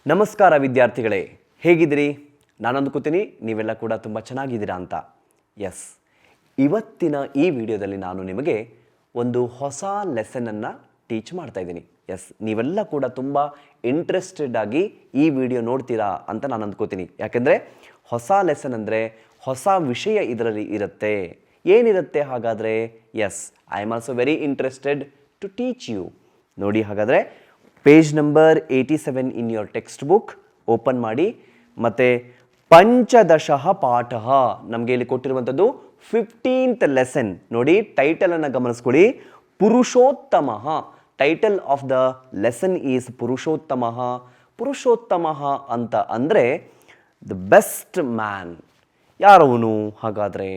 ನಮಸ್ಕಾರ ವಿದ್ಯಾರ್ಥಿಗಳೇ, ಹೇಗಿದ್ದೀರಿ? ನಾನು ಅಂದ್ಕೋತೀನಿ ನೀವೆಲ್ಲ ಕೂಡ ತುಂಬ ಚೆನ್ನಾಗಿದ್ದೀರಾ ಅಂತ. ಎಸ್, ಇವತ್ತಿನ ಈ ವಿಡಿಯೋದಲ್ಲಿ ನಾನು ನಿಮಗೆ ಒಂದು ಹೊಸ ಲೆಸನನ್ನು ಟೀಚ್ ಮಾಡ್ತಾ ಇದ್ದೀನಿ. ಎಸ್, ನೀವೆಲ್ಲ ಕೂಡ ತುಂಬ ಇಂಟ್ರೆಸ್ಟೆಡ್ ಆಗಿ ಈ ವಿಡಿಯೋ ನೋಡ್ತೀರಾ ಅಂತ ನಾನು ಅಂದ್ಕೋತೀನಿ. ಯಾಕೆಂದರೆ ಹೊಸ ಲೆಸನ್ ಅಂದರೆ ಹೊಸ ವಿಷಯ ಇದರಲ್ಲಿ ಇರುತ್ತೆ. ಏನಿರುತ್ತೆ ಹಾಗಾದರೆ? Yes, I am also very interested to teach you. ನೋಡಿ, ಹಾಗಾದರೆ page number 87 in your text book open ಮಾಡಿ. ಮತ್ತು ಪಂಚದಶಃ ಪಾಠ ನಮಗೆ ಇಲ್ಲಿ ಕೊಟ್ಟಿರುವಂಥದ್ದು 15th ಲೆಸನ್. ನೋಡಿ, ಟೈಟಲನ್ನು ಗಮನಿಸ್ಕೊಳ್ಳಿ. Purushottama. Title of the lesson is Purushottama. Purushottama ಅಂತ ಅಂದರೆ ದ ಬೆಸ್ಟ್ ಮ್ಯಾನ್. ಯಾರವನು ಹಾಗಾದರೆ?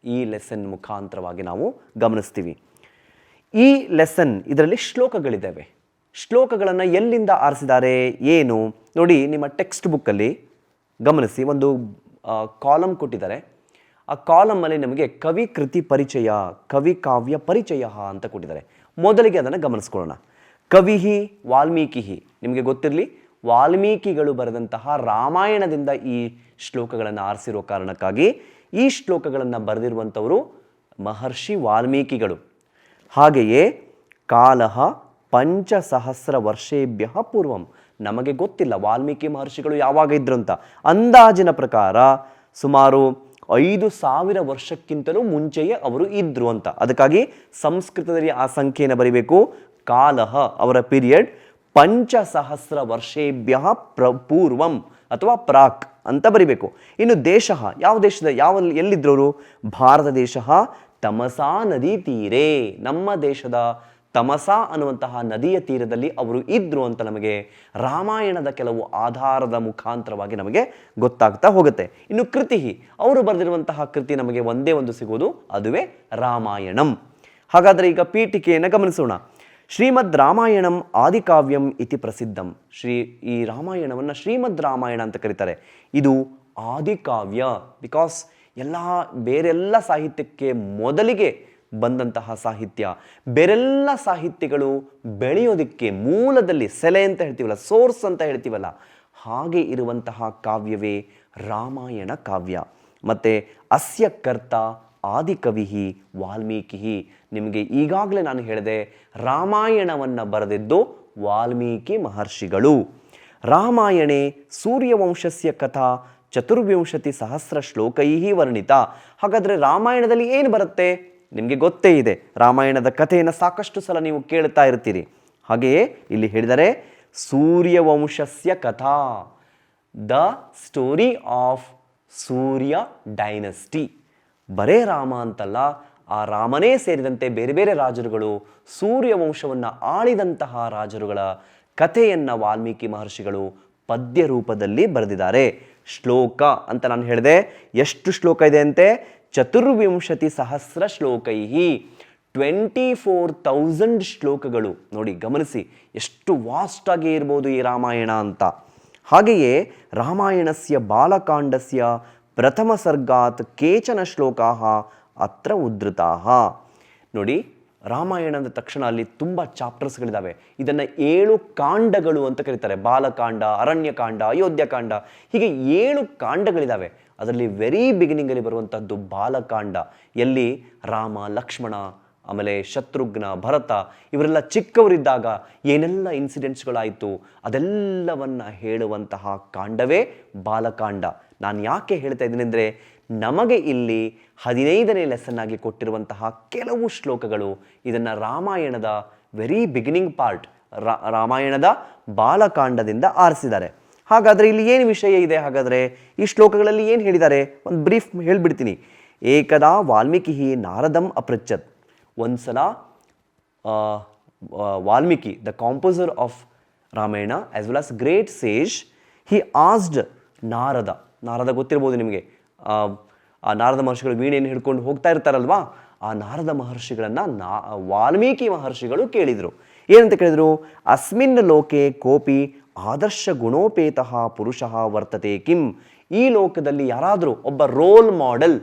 ಈ ಲೆಸನ್ ಮುಖಾಂತರವಾಗಿ ನಾವು ಗಮನಿಸ್ತೀವಿ. ಈ ಲೆಸನ್ ಇದರಲ್ಲಿ ಶ್ಲೋಕಗಳಿದ್ದಾವೆ. ಶ್ಲೋಕಗಳನ್ನು ಎಲ್ಲಿಂದ ಆರಿಸಿದ್ದಾರೆ ಏನು ನೋಡಿ, ನಿಮ್ಮ ಟೆಕ್ಸ್ಟ್ ಬುಕ್ಕಲ್ಲಿ ಗಮನಿಸಿ. ಒಂದು ಕಾಲಮ್ ಕೊಟ್ಟಿದ್ದಾರೆ. ಆ ಕಾಲಮಲ್ಲಿ ನಮಗೆ ಕವಿ ಕೃತಿ ಪರಿಚಯ, ಕವಿ ಕಾವ್ಯ ಪರಿಚಯ ಅಂತ ಕೊಟ್ಟಿದ್ದಾರೆ. ಮೊದಲಿಗೆ ಅದನ್ನು ಗಮನಿಸ್ಕೊಳ್ಳೋಣ. ಕವಿಹಿ ವಾಲ್ಮೀಕಿ. ನಿಮಗೆ ಗೊತ್ತಿರಲಿ, ವಾಲ್ಮೀಕಿಗಳು ಬರೆದಂತಹ ರಾಮಾಯಣದಿಂದ ಈ ಶ್ಲೋಕಗಳನ್ನು ಆರಿಸಿರೋ ಕಾರಣಕ್ಕಾಗಿ ಈ ಶ್ಲೋಕಗಳನ್ನು ಬರೆದಿರುವಂಥವರು ಮಹರ್ಷಿ ವಾಲ್ಮೀಕಿಗಳು. ಹಾಗೆಯೇ ಕಾಲಃ ಪಂಚಸಹಸ್ರ ವರ್ಷೇಭ್ಯ ಪೂರ್ವಂ. ನಮಗೆ ಗೊತ್ತಿಲ್ಲ ವಾಲ್ಮೀಕಿ ಮಹರ್ಷಿಗಳು ಯಾವಾಗ ಇದ್ರು ಅಂತ. ಅಂದಾಜಿನ ಪ್ರಕಾರ ಸುಮಾರು 5000 ವರ್ಷಕ್ಕಿಂತಲೂ ಮುಂಚೆಯೇ ಅವರು ಇದ್ರು ಅಂತ. ಅದಕ್ಕಾಗಿ ಸಂಸ್ಕೃತದಲ್ಲಿ ಆ ಸಂಖ್ಯೆಯನ್ನು ಬರೀಬೇಕು. ಕಾಲಃ ಅವರ ಪೀರಿಯಡ್, ಪಂಚಸಹಸ್ರ ವರ್ಷೇಭ್ಯ ಪೂರ್ವಂ ಅಥವಾ ಪ್ರಾಕ್ ಅಂತ ಬರಿಬೇಕು. ಇನ್ನು ದೇಶ, ಯಾವ ದೇಶದ ಎಲ್ಲಿದ್ರವರು? ಭಾರತ ದೇಶ ತಮಸಾ ನದಿ ತೀರೆ. ನಮ್ಮ ದೇಶದ ತಮಸಾ ಅನ್ನುವಂತಹ ನದಿಯ ತೀರದಲ್ಲಿ ಅವರು ಇದ್ರು ಅಂತ ನಮಗೆ ರಾಮಾಯಣದ ಕೆಲವು ಆಧಾರದ ಮುಖಾಂತರವಾಗಿ ನಮಗೆ ಗೊತ್ತಾಗ್ತಾ ಹೋಗುತ್ತೆ. ಇನ್ನು ಕೃತಿ, ಅವರು ಬರೆದಿರುವಂತಹ ಕೃತಿ ನಮಗೆ ಒಂದೇ ಒಂದು ಸಿಗೋದು, ಅದುವೇ ರಾಮಾಯಣಂ. ಹಾಗಾದರೆ ಈಗ ಪೀಠಿಕೆಯನ್ನು ಗಮನಿಸೋಣ. ಶ್ರೀಮದ್ ರಾಮಾಯಣಂ ಆದಿಕಾವ್ಯಂ ಇತಿ ಪ್ರಸಿದ್ಧಂ. ಈ ರಾಮಾಯಣವನ್ನು ಶ್ರೀಮದ್ ರಾಮಾಯಣ ಅಂತ ಕರೀತಾರೆ. ಇದು ಆದಿಕಾವ್ಯ. ಬಿಕಾಸ್ ಬೇರೆಲ್ಲ ಸಾಹಿತ್ಯಕ್ಕೆ ಮೊದಲಿಗೆ ಬಂದಂತಹ ಸಾಹಿತ್ಯ. ಬೇರೆಲ್ಲ ಸಾಹಿತ್ಯಗಳು ಬೆಳೆಯೋದಕ್ಕೆ ಮೂಲದಲ್ಲಿ ಸೆಲೆ ಅಂತ ಹೇಳ್ತೀವಲ್ಲ, ಸೋರ್ಸ್ ಅಂತ ಹೇಳ್ತೀವಲ್ಲ, ಹಾಗೆ ಇರುವಂತಹ ಕಾವ್ಯವೇ ರಾಮಾಯಣ ಕಾವ್ಯ. ಮತ್ತು ಅಸ್ಯ ಕರ್ತ ಆದಿಕವಿ ವಾಲ್ಮೀಕಿ. ನಿಮಗೆ ಈಗಾಗಲೇ ನಾನು ಹೇಳಿದೆ, ರಾಮಾಯಣವನ್ನು ಬರೆದಿದ್ದು ವಾಲ್ಮೀಕಿ ಮಹರ್ಷಿಗಳು. ರಾಮಾಯಣೆ ಸೂರ್ಯವಂಶಸ್ಯ ಕಥಾ 24 ಸಹಸ್ರ ಶ್ಲೋಕೈ ವರ್ಣಿತ. ಹಾಗಾದರೆ ರಾಮಾಯಣದಲ್ಲಿ ಏನು ಬರುತ್ತೆ? ನಿಮಗೆ ಗೊತ್ತೇ ಇದೆ, ರಾಮಾಯಣದ ಕಥೆಯನ್ನು ಸಾಕಷ್ಟು ಸಲ ನೀವು ಕೇಳ್ತಾ ಇರ್ತೀರಿ. ಹಾಗೆಯೇ ಇಲ್ಲಿ ಹೇಳಿದರೆ ಸೂರ್ಯವಂಶಸ್ಯ ಕಥಾ, the story of Surya dynasty. ಬರೇ ರಾಮ ಅಂತಲ್ಲ, ಆ ರಾಮನೇ ಸೇರಿದಂತೆ ಬೇರೆ ಬೇರೆ ರಾಜರುಗಳು, ಸೂರ್ಯವಂಶವನ್ನು ಆಳಿದಂತಹ ರಾಜರುಗಳ ಕಥೆಯನ್ನು ವಾಲ್ಮೀಕಿ ಮಹರ್ಷಿಗಳು ಪದ್ಯ ರೂಪದಲ್ಲಿ ಬರೆದಿದ್ದಾರೆ. ಶ್ಲೋಕ ಅಂತ ನಾನು ಹೇಳಿದೆ. ಎಷ್ಟು ಶ್ಲೋಕ ಇದೆ ಅಂತೆ? 24 ಸಹಸ್ರ ಶ್ಲೋಕೈ. 24,000 ಶ್ಲೋಕಗಳು. ನೋಡಿ, ಗಮನಿಸಿ ಎಷ್ಟು ವಾಸ್ಟ್ ಆಗಿ ಇರ್ಬೋದು ಈ ರಾಮಾಯಣ ಅಂತ. ಹಾಗೆಯೇ ರಾಮಾಯಣಸ್ಯ ಬಾಲಕಾಂಡಸ್ಯ ಪ್ರಥಮ ಸರ್ಗಾತ್ ಕೇಚನ ಶ್ಲೋಕಾ ಅತ್ರ ಉದ್ಧೃತಾಃ. ನೋಡಿ, ರಾಮಾಯಣ ಅಂದ ತಕ್ಷಣ ಅಲ್ಲಿ ತುಂಬ ಚಾಪ್ಟರ್ಸ್ಗಳಿದ್ದಾವೆ. ಇದನ್ನು 7 ಕಾಂಡಗಳು ಅಂತ ಕರೀತಾರೆ. ಬಾಲಕಾಂಡ, ಅರಣ್ಯಕಾಂಡ, ಅಯೋಧ್ಯಕಾಂಡ, ಹೀಗೆ 7 ಕಾಂಡಗಳಿದ್ದಾವೆ. ಅದರಲ್ಲಿ ವೆರಿ ಬಿಗಿನಿಂಗಲ್ಲಿ ಬರುವಂಥದ್ದು ಬಾಲಕಾಂಡ, ಎಲ್ಲಿ ರಾಮ, ಲಕ್ಷ್ಮಣ, ಆಮೇಲೆ ಶತ್ರುಘ್ನ, ಭರತ ಇವರೆಲ್ಲ ಚಿಕ್ಕವರಿದ್ದಾಗ ಏನೆಲ್ಲ ಇನ್ಸಿಡೆಂಟ್ಸ್ಗಳಾಯಿತು ಅದೆಲ್ಲವನ್ನು ಹೇಳುವಂತಹ ಕಾಂಡವೇ ಬಾಲಕಾಂಡ. ನಾನು ಯಾಕೆ ಹೇಳ್ತಾ ಇದ್ದೀನಿ ಅಂದರೆ, ನಮಗೆ ಇಲ್ಲಿ 15ನೇ ಲೆಸನ್ ಆಗಿ ಕೊಟ್ಟಿರುವಂತಹ ಕೆಲವು ಶ್ಲೋಕಗಳು ಇದನ್ನು ರಾಮಾಯಣದ ವೆರಿ ಬಿಗಿನಿಂಗ್ ಪಾರ್ಟ್, ರಾಮಾಯಣದ ಬಾಲಕಾಂಡದಿಂದ ಆರಿಸಿದ್ದಾರೆ. ಹಾಗಾದರೆ ಇಲ್ಲಿ ಏನು ವಿಷಯ ಇದೆ? ಹಾಗಾದರೆ ಈ ಶ್ಲೋಕಗಳಲ್ಲಿ ಏನು ಹೇಳಿದ್ದಾರೆ? ಒಂದು ಬ್ರೀಫ್ ಹೇಳಿಬಿಡ್ತೀನಿ. ಏಕದಾ ವಾಲ್ಮೀಕಿ ನಾರದಂ ಅಪೃಚ್ಛತ್. ಒಂದ್ಸಲ Valmiki, the composer of Ramayana as well as great sage, he asked Narada ಗೊತ್ತಿರ್ಬೋದು ನಿಮಗೆ. ಆ ನಾರದ ಮಹರ್ಷಿಗಳು ವೀಣೆಯನ್ನು ಹಿಡ್ಕೊಂಡು ಹೋಗ್ತಾ ಇರ್ತಾರಲ್ವಾ, ಆ ನಾರದ ಮಹರ್ಷಿಗಳನ್ನು ವಾಲ್ಮೀಕಿ ಮಹರ್ಷಿಗಳು ಕೇಳಿದರು. ಏನಂತ ಕೇಳಿದರು? ಅಸ್ಮಿನ್ ಲೋಕೆ ಕೋಪಿ ಆದರ್ಶ ಗುಣೋಪೇತಃ ಪುರುಷ ವರ್ತತೆ ಕಿಂ. ಈ ಲೋಕದಲ್ಲಿ ಯಾರಾದರೂ ಒಬ್ಬ ರೋಲ್ ಮಾಡೆಲ್,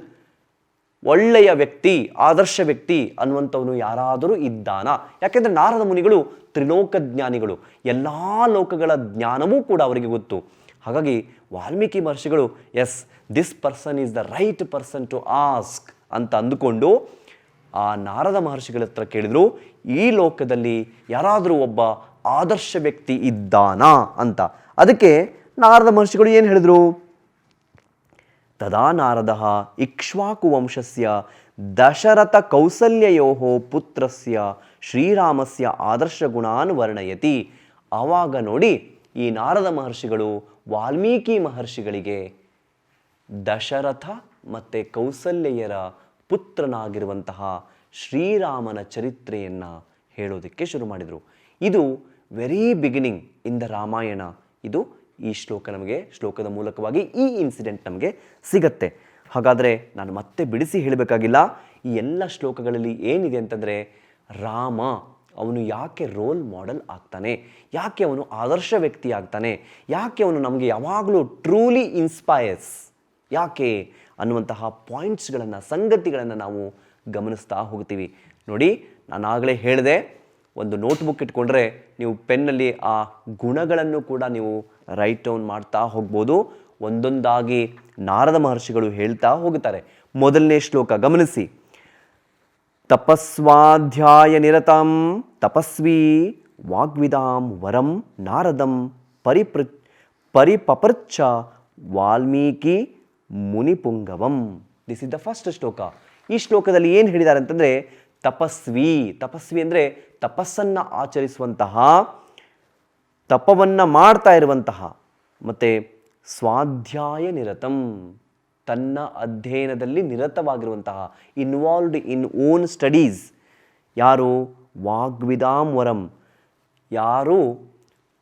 ಒಳ್ಳೆಯ ವ್ಯಕ್ತಿ, ಆದರ್ಶ ವ್ಯಕ್ತಿ ಅನ್ನುವಂಥವನು ಯಾರಾದರೂ ಇದ್ದಾನ? ಯಾಕೆಂದರೆ ನಾರದ ಮುನಿಗಳು ತ್ರಿಲೋಕ ಜ್ಞಾನಿಗಳು, ಎಲ್ಲ ಲೋಕಗಳ ಜ್ಞಾನವೂ ಕೂಡ ಅವರಿಗೆ ಗೊತ್ತು. ಹಾಗಾಗಿ ವಾಲ್ಮೀಕಿ ಮಹರ್ಷಿಗಳು yes, this person is the right person to ask ಅಂತ ಅಂದುಕೊಂಡು ಆ ನಾರದ ಮಹರ್ಷಿಗಳ ಹತ್ರ ಕೇಳಿದ್ರು, ಈ ಲೋಕದಲ್ಲಿ ಯಾರಾದರೂ ಒಬ್ಬ ಆದರ್ಶ ವ್ಯಕ್ತಿ ಇದ್ದಾನಾ ಅಂತ. ಅದಕ್ಕೆ ನಾರದ ಮಹರ್ಷಿಗಳು ಏನು ಹೇಳಿದ್ರು? ತದಾ ನಾರದ ಇಕ್ಷ್ವಾಕು ವಂಶಸ್ಯ ದಶರಥ ಕೌಸಲ್ಯಯೋ ಪುತ್ರಸ್ಯ ಶ್ರೀರಾಮಸ್ಯ ಆದರ್ಶ ಗುಣಾನ್ ವರ್ಣಯತಿ. ಆವಾಗ ನೋಡಿ, ಈ ನಾರದ ಮಹರ್ಷಿಗಳು ವಾಲ್ಮೀಕಿ ಮಹರ್ಷಿಗಳಿಗೆ ದಶರಥ ಮತ್ತು ಕೌಸಲ್ಯೆಯರ ಪುತ್ರನಾಗಿರುವಂತಹ ಶ್ರೀರಾಮನ ಚರಿತ್ರೆಯನ್ನು ಹೇಳೋದಕ್ಕೆ ಶುರು ಮಾಡಿದರು. ಇದು very beginning in the Ramayana. ಇದು ಈ ಶ್ಲೋಕದ ಮೂಲಕವಾಗಿ ಈ ಇನ್ಸಿಡೆಂಟ್ ನಮಗೆ ಸಿಗತ್ತೆ. ಹಾಗಾದರೆ ನಾನು ಮತ್ತೆ ಬಿಡಿಸಿ ಹೇಳಬೇಕಾಗಿಲ್ಲ. ಈ ಎಲ್ಲ ಶ್ಲೋಕಗಳಲ್ಲಿ ಏನಿದೆ ಅಂತಂದರೆ, ರಾಮ ಅವನು ಯಾಕೆ ರೋಲ್ ಮಾಡೆಲ್ ಆಗ್ತಾನೆ, ಯಾಕೆ ಅವನು ಆದರ್ಶ ವ್ಯಕ್ತಿ ಆಗ್ತಾನೆ, ಯಾಕೆ ಅವನು ನಮಗೆ ಯಾವಾಗಲೂ ಟ್ರೂಲಿ ಇನ್ಸ್ಪೈರ್ಸ್, ಯಾಕೆ ಅನ್ನುವಂತಹ ಪಾಯಿಂಟ್ಸ್ಗಳನ್ನು, ಸಂಗತಿಗಳನ್ನು ನಾವು ಗಮನಿಸ್ತಾ ಹೋಗ್ತೀವಿ. ನೋಡಿ, ನಾನು ಆಗಲೇ ಹೇಳಿದೆ, ಒಂದು ನೋಟ್ಬುಕ್ ಇಟ್ಕೊಂಡ್ರೆ ನೀವು ಪೆನ್ನಲ್ಲಿ ಆ ಗುಣಗಳನ್ನು ಕೂಡ ನೀವು ರೈಟ್ ಡೌನ್ ಮಾಡ್ತಾ ಹೋಗ್ಬೋದು. ಒಂದೊಂದಾಗಿ ನಾರದ ಮಹರ್ಷಿಗಳು ಹೇಳ್ತಾ ಹೋಗುತ್ತಾರೆ. ಮೊದಲನೇ ಶ್ಲೋಕ ಗಮನಿಸಿ. ತಪಸ್ವಾಧ್ಯಾಯ ನಿರತಂ ತಪಸ್ವಿ ವಾಗ್ವಿದಾಂ ವರಂ ನಾರದಂ ಪರಿಪಪೃಚ್ಛ ವಾಲ್ಮೀಕಿ ಮುನಿಪುಂಗವಂ. This is the first shloka. ಈ ಶ್ಲೋಕದಲ್ಲಿ ಏನು ಹೇಳಿದ್ದಾರೆ ಅಂತಂದರೆ, ತಪಸ್ವಿ ಅಂದರೆ ತಪಸ್ಸನ್ನು ಆಚರಿಸುವಂತಹ, ತಪವನ್ನು ಮಾಡ್ತಾ ಇರುವಂತಹ, ಮತ್ತು ಸ್ವಾಧ್ಯಾಯ ನಿರತಂ ತನ್ನ ಅಧ್ಯಯನದಲ್ಲಿ ನಿರತವಾಗಿರುವಂತಹ, ಇನ್ವಾಲ್ವ್ಡ್ ಇನ್ ಓನ್ ಸ್ಟಡೀಸ್. ಯಾರು? ವಾಗ್ವಿದಾಂ ವರಂ, ಯಾರು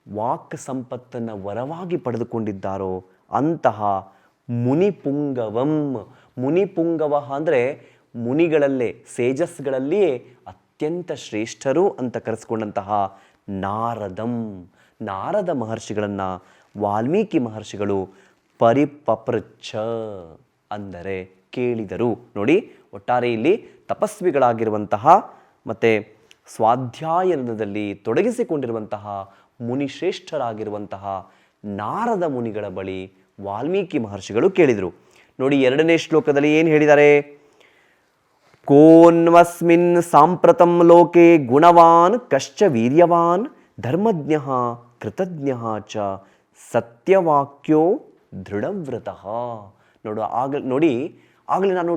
ವಾಕ್ ಸಂಪತ್ತನ್ನು ವರವಾಗಿ ಪಡೆದುಕೊಂಡಿದ್ದಾರೋ ಅಂತಹ ಮುನಿಪುಂಗವಂ. ಮುನಿಪುಂಗವ ಅಂದರೆ ಮುನಿಗಳಲ್ಲೇ, ಸೇಜಸ್ಗಳಲ್ಲಿಯೇ ಅತ್ಯಂತ ಶ್ರೇಷ್ಠರು ಅಂತ ಕರೆಸ್ಕೊಂಡಂತಹ ನಾರದಂ. ನಾರದ ಮಹರ್ಷಿಗಳನ್ನು ವಾಲ್ಮೀಕಿ ಮಹರ್ಷಿಗಳು ಪರಿಪಪೃಚ್ಛ ಅಂದರೆ ಕೇಳಿದರು. ನೋಡಿ, ಒಟ್ಟಾರೆ ಇಲ್ಲಿ ತಪಸ್ವಿಗಳಾಗಿರುವಂತಹ ಮತ್ತು ಸ್ವಾಧ್ಯಾಯನದಲ್ಲಿ ತೊಡಗಿಸಿಕೊಂಡಿರುವಂತಹ ಮುನಿಶ್ರೇಷ್ಠರಾಗಿರುವಂತಹ ನಾರದ ಮುನಿಗಳ ಬಳಿ ವಾಲ್ಮೀಕಿ ಮಹರ್ಷಿಗಳು ಕೇಳಿದರು. ನೋಡಿ, ಎರಡನೇ ಶ್ಲೋಕದಲ್ಲಿ ಏನು ಹೇಳಿದ್ದಾರೆ? ಕೋನ್ವಸ್ಮಿನ್ ಸಾಂಪ್ರತಂ ಲೋಕೆ ಗುಣವಾನ್ ಕಶ್ಚ ವೀರ್ಯವಾನ್ ಧರ್ಮಜ್ಞಃ ಕೃತಜ್ಞಃ ಚ ಸತ್ಯವಾಕ್ಯೋ ದೃಢವ್ರತಃ. ನೋಡಿ, ಆಗಲೇ ನಾನು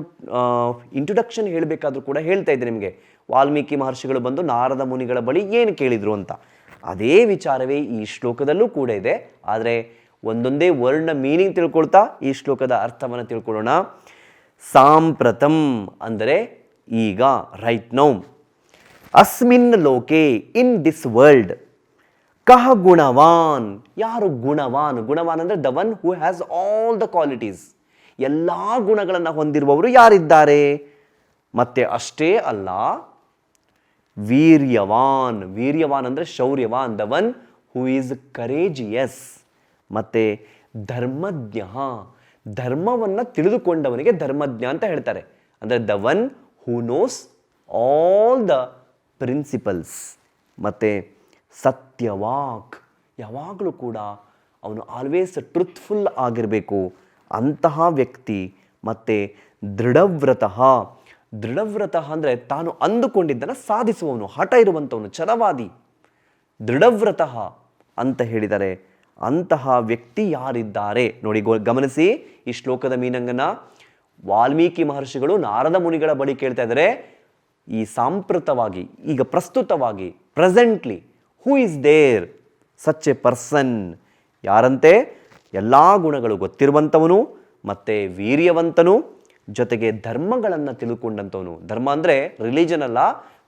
ಇಂಟ್ರೊಡಕ್ಷನ್ ಹೇಳಬೇಕಾದ್ರೂ ಕೂಡ ಹೇಳ್ತಾ ಇದ್ದೆ ನಿಮಗೆ, ವಾಲ್ಮೀಕಿ ಮಹರ್ಷಿಗಳು ಬಂದು ನಾರದ ಮುನಿಗಳ ಬಳಿ ಏನು ಕೇಳಿದರು ಅಂತ. ಅದೇ ವಿಚಾರವೇ ಈ ಶ್ಲೋಕದಲ್ಲೂ ಕೂಡ ಇದೆ. ಆದರೆ ಒಂದೊಂದೇ ವರ್ಡ್ನ ಮೀನಿಂಗ್ ತಿಳ್ಕೊಳ್ತಾ ಈ ಶ್ಲೋಕದ ಅರ್ಥವನ್ನು ತಿಳ್ಕೊಳ್ಳೋಣ. ಸಾಂಪ್ರತಂ ಅಂದರೆ ಈಗ, ರೈಟ್ ನೌ. ಅಸ್ಮಿನ್ ಲೋಕೆ, ಇನ್ ದಿಸ್ ವರ್ಲ್ಡ್. ಕಹ ಗುಣವಾನ್, ಯಾರು ಗುಣವಾನ್? ಗುಣವಾನ್ ಅಂದರೆ the one who has all the qualities. ಎಲ್ಲ ಗುಣಗಳನ್ನು ಹೊಂದಿರುವವರು ಯಾರಿದ್ದಾರೆ? ಮತ್ತೆ ಅಷ್ಟೇ ಅಲ್ಲ, ವೀರ್ಯವಾನ್. ವೀರ್ಯವಾನ್ ಅಂದರೆ ಶೌರ್ಯವಾನ್, the one who is courageous. ಮತ್ತು ಧರ್ಮಜ್ಞ, ಧರ್ಮವನ್ನು ತಿಳಿದುಕೊಂಡವನಿಗೆ ಧರ್ಮಜ್ಞ ಅಂತ ಹೇಳ್ತಾರೆ. ಅಂದರೆ the one who knows all the principles. ಮತ್ತು ಸತ್ಯವಾಕ್, ಯಾವಾಗಲೂ ಕೂಡ ಅವನು ಆಲ್ವೇಸ್ ಟ್ರುತ್ಫುಲ್ ಆಗಿರಬೇಕು ಅಂತಹ ವ್ಯಕ್ತಿ. ಮತ್ತು ದೃಢವ್ರತಃ, ದೃಢವ್ರತಃ ಅಂದರೆ ತಾನು ಅಂದುಕೊಂಡಿದ್ದನ್ನು ಸಾಧಿಸುವವನು, ಹಠ ಇರುವಂಥವನು, ಛಲವಾದಿ. ದೃಢವ್ರತಃ ಅಂತ ಹೇಳಿದರೆ ಅಂತಹ ವ್ಯಕ್ತಿ ಯಾರಿದ್ದಾರೆ ನೋಡಿ. ಗಮನಿಸಿ ಈ ಶ್ಲೋಕದ ಮೀನಿಂಗನ್ನು. ವಾಲ್ಮೀಕಿ ಮಹರ್ಷಿಗಳು ನಾರದ ಮುನಿಗಳ ಬಳಿ ಕೇಳ್ತಾ ಇದ್ದಾರೆ, ಈ ಸಾಂಪ್ರತವಾಗಿ, ಈಗ ಪ್ರಸ್ತುತವಾಗಿ, presently, who is there such a person. ಯಾರಂತೆ? ಎಲ್ಲ ಗುಣಗಳು ಗೊತ್ತಿರುವಂಥವನು, ಮತ್ತು ವೀರ್ಯವಂತನು, ಜೊತೆಗೆ ಧರ್ಮಗಳನ್ನು ತಿಳ್ಕೊಂಡಂಥವನು. ಧರ್ಮ ಅಂದರೆ ರಿಲಿಜನ್ ಅಲ್ಲ,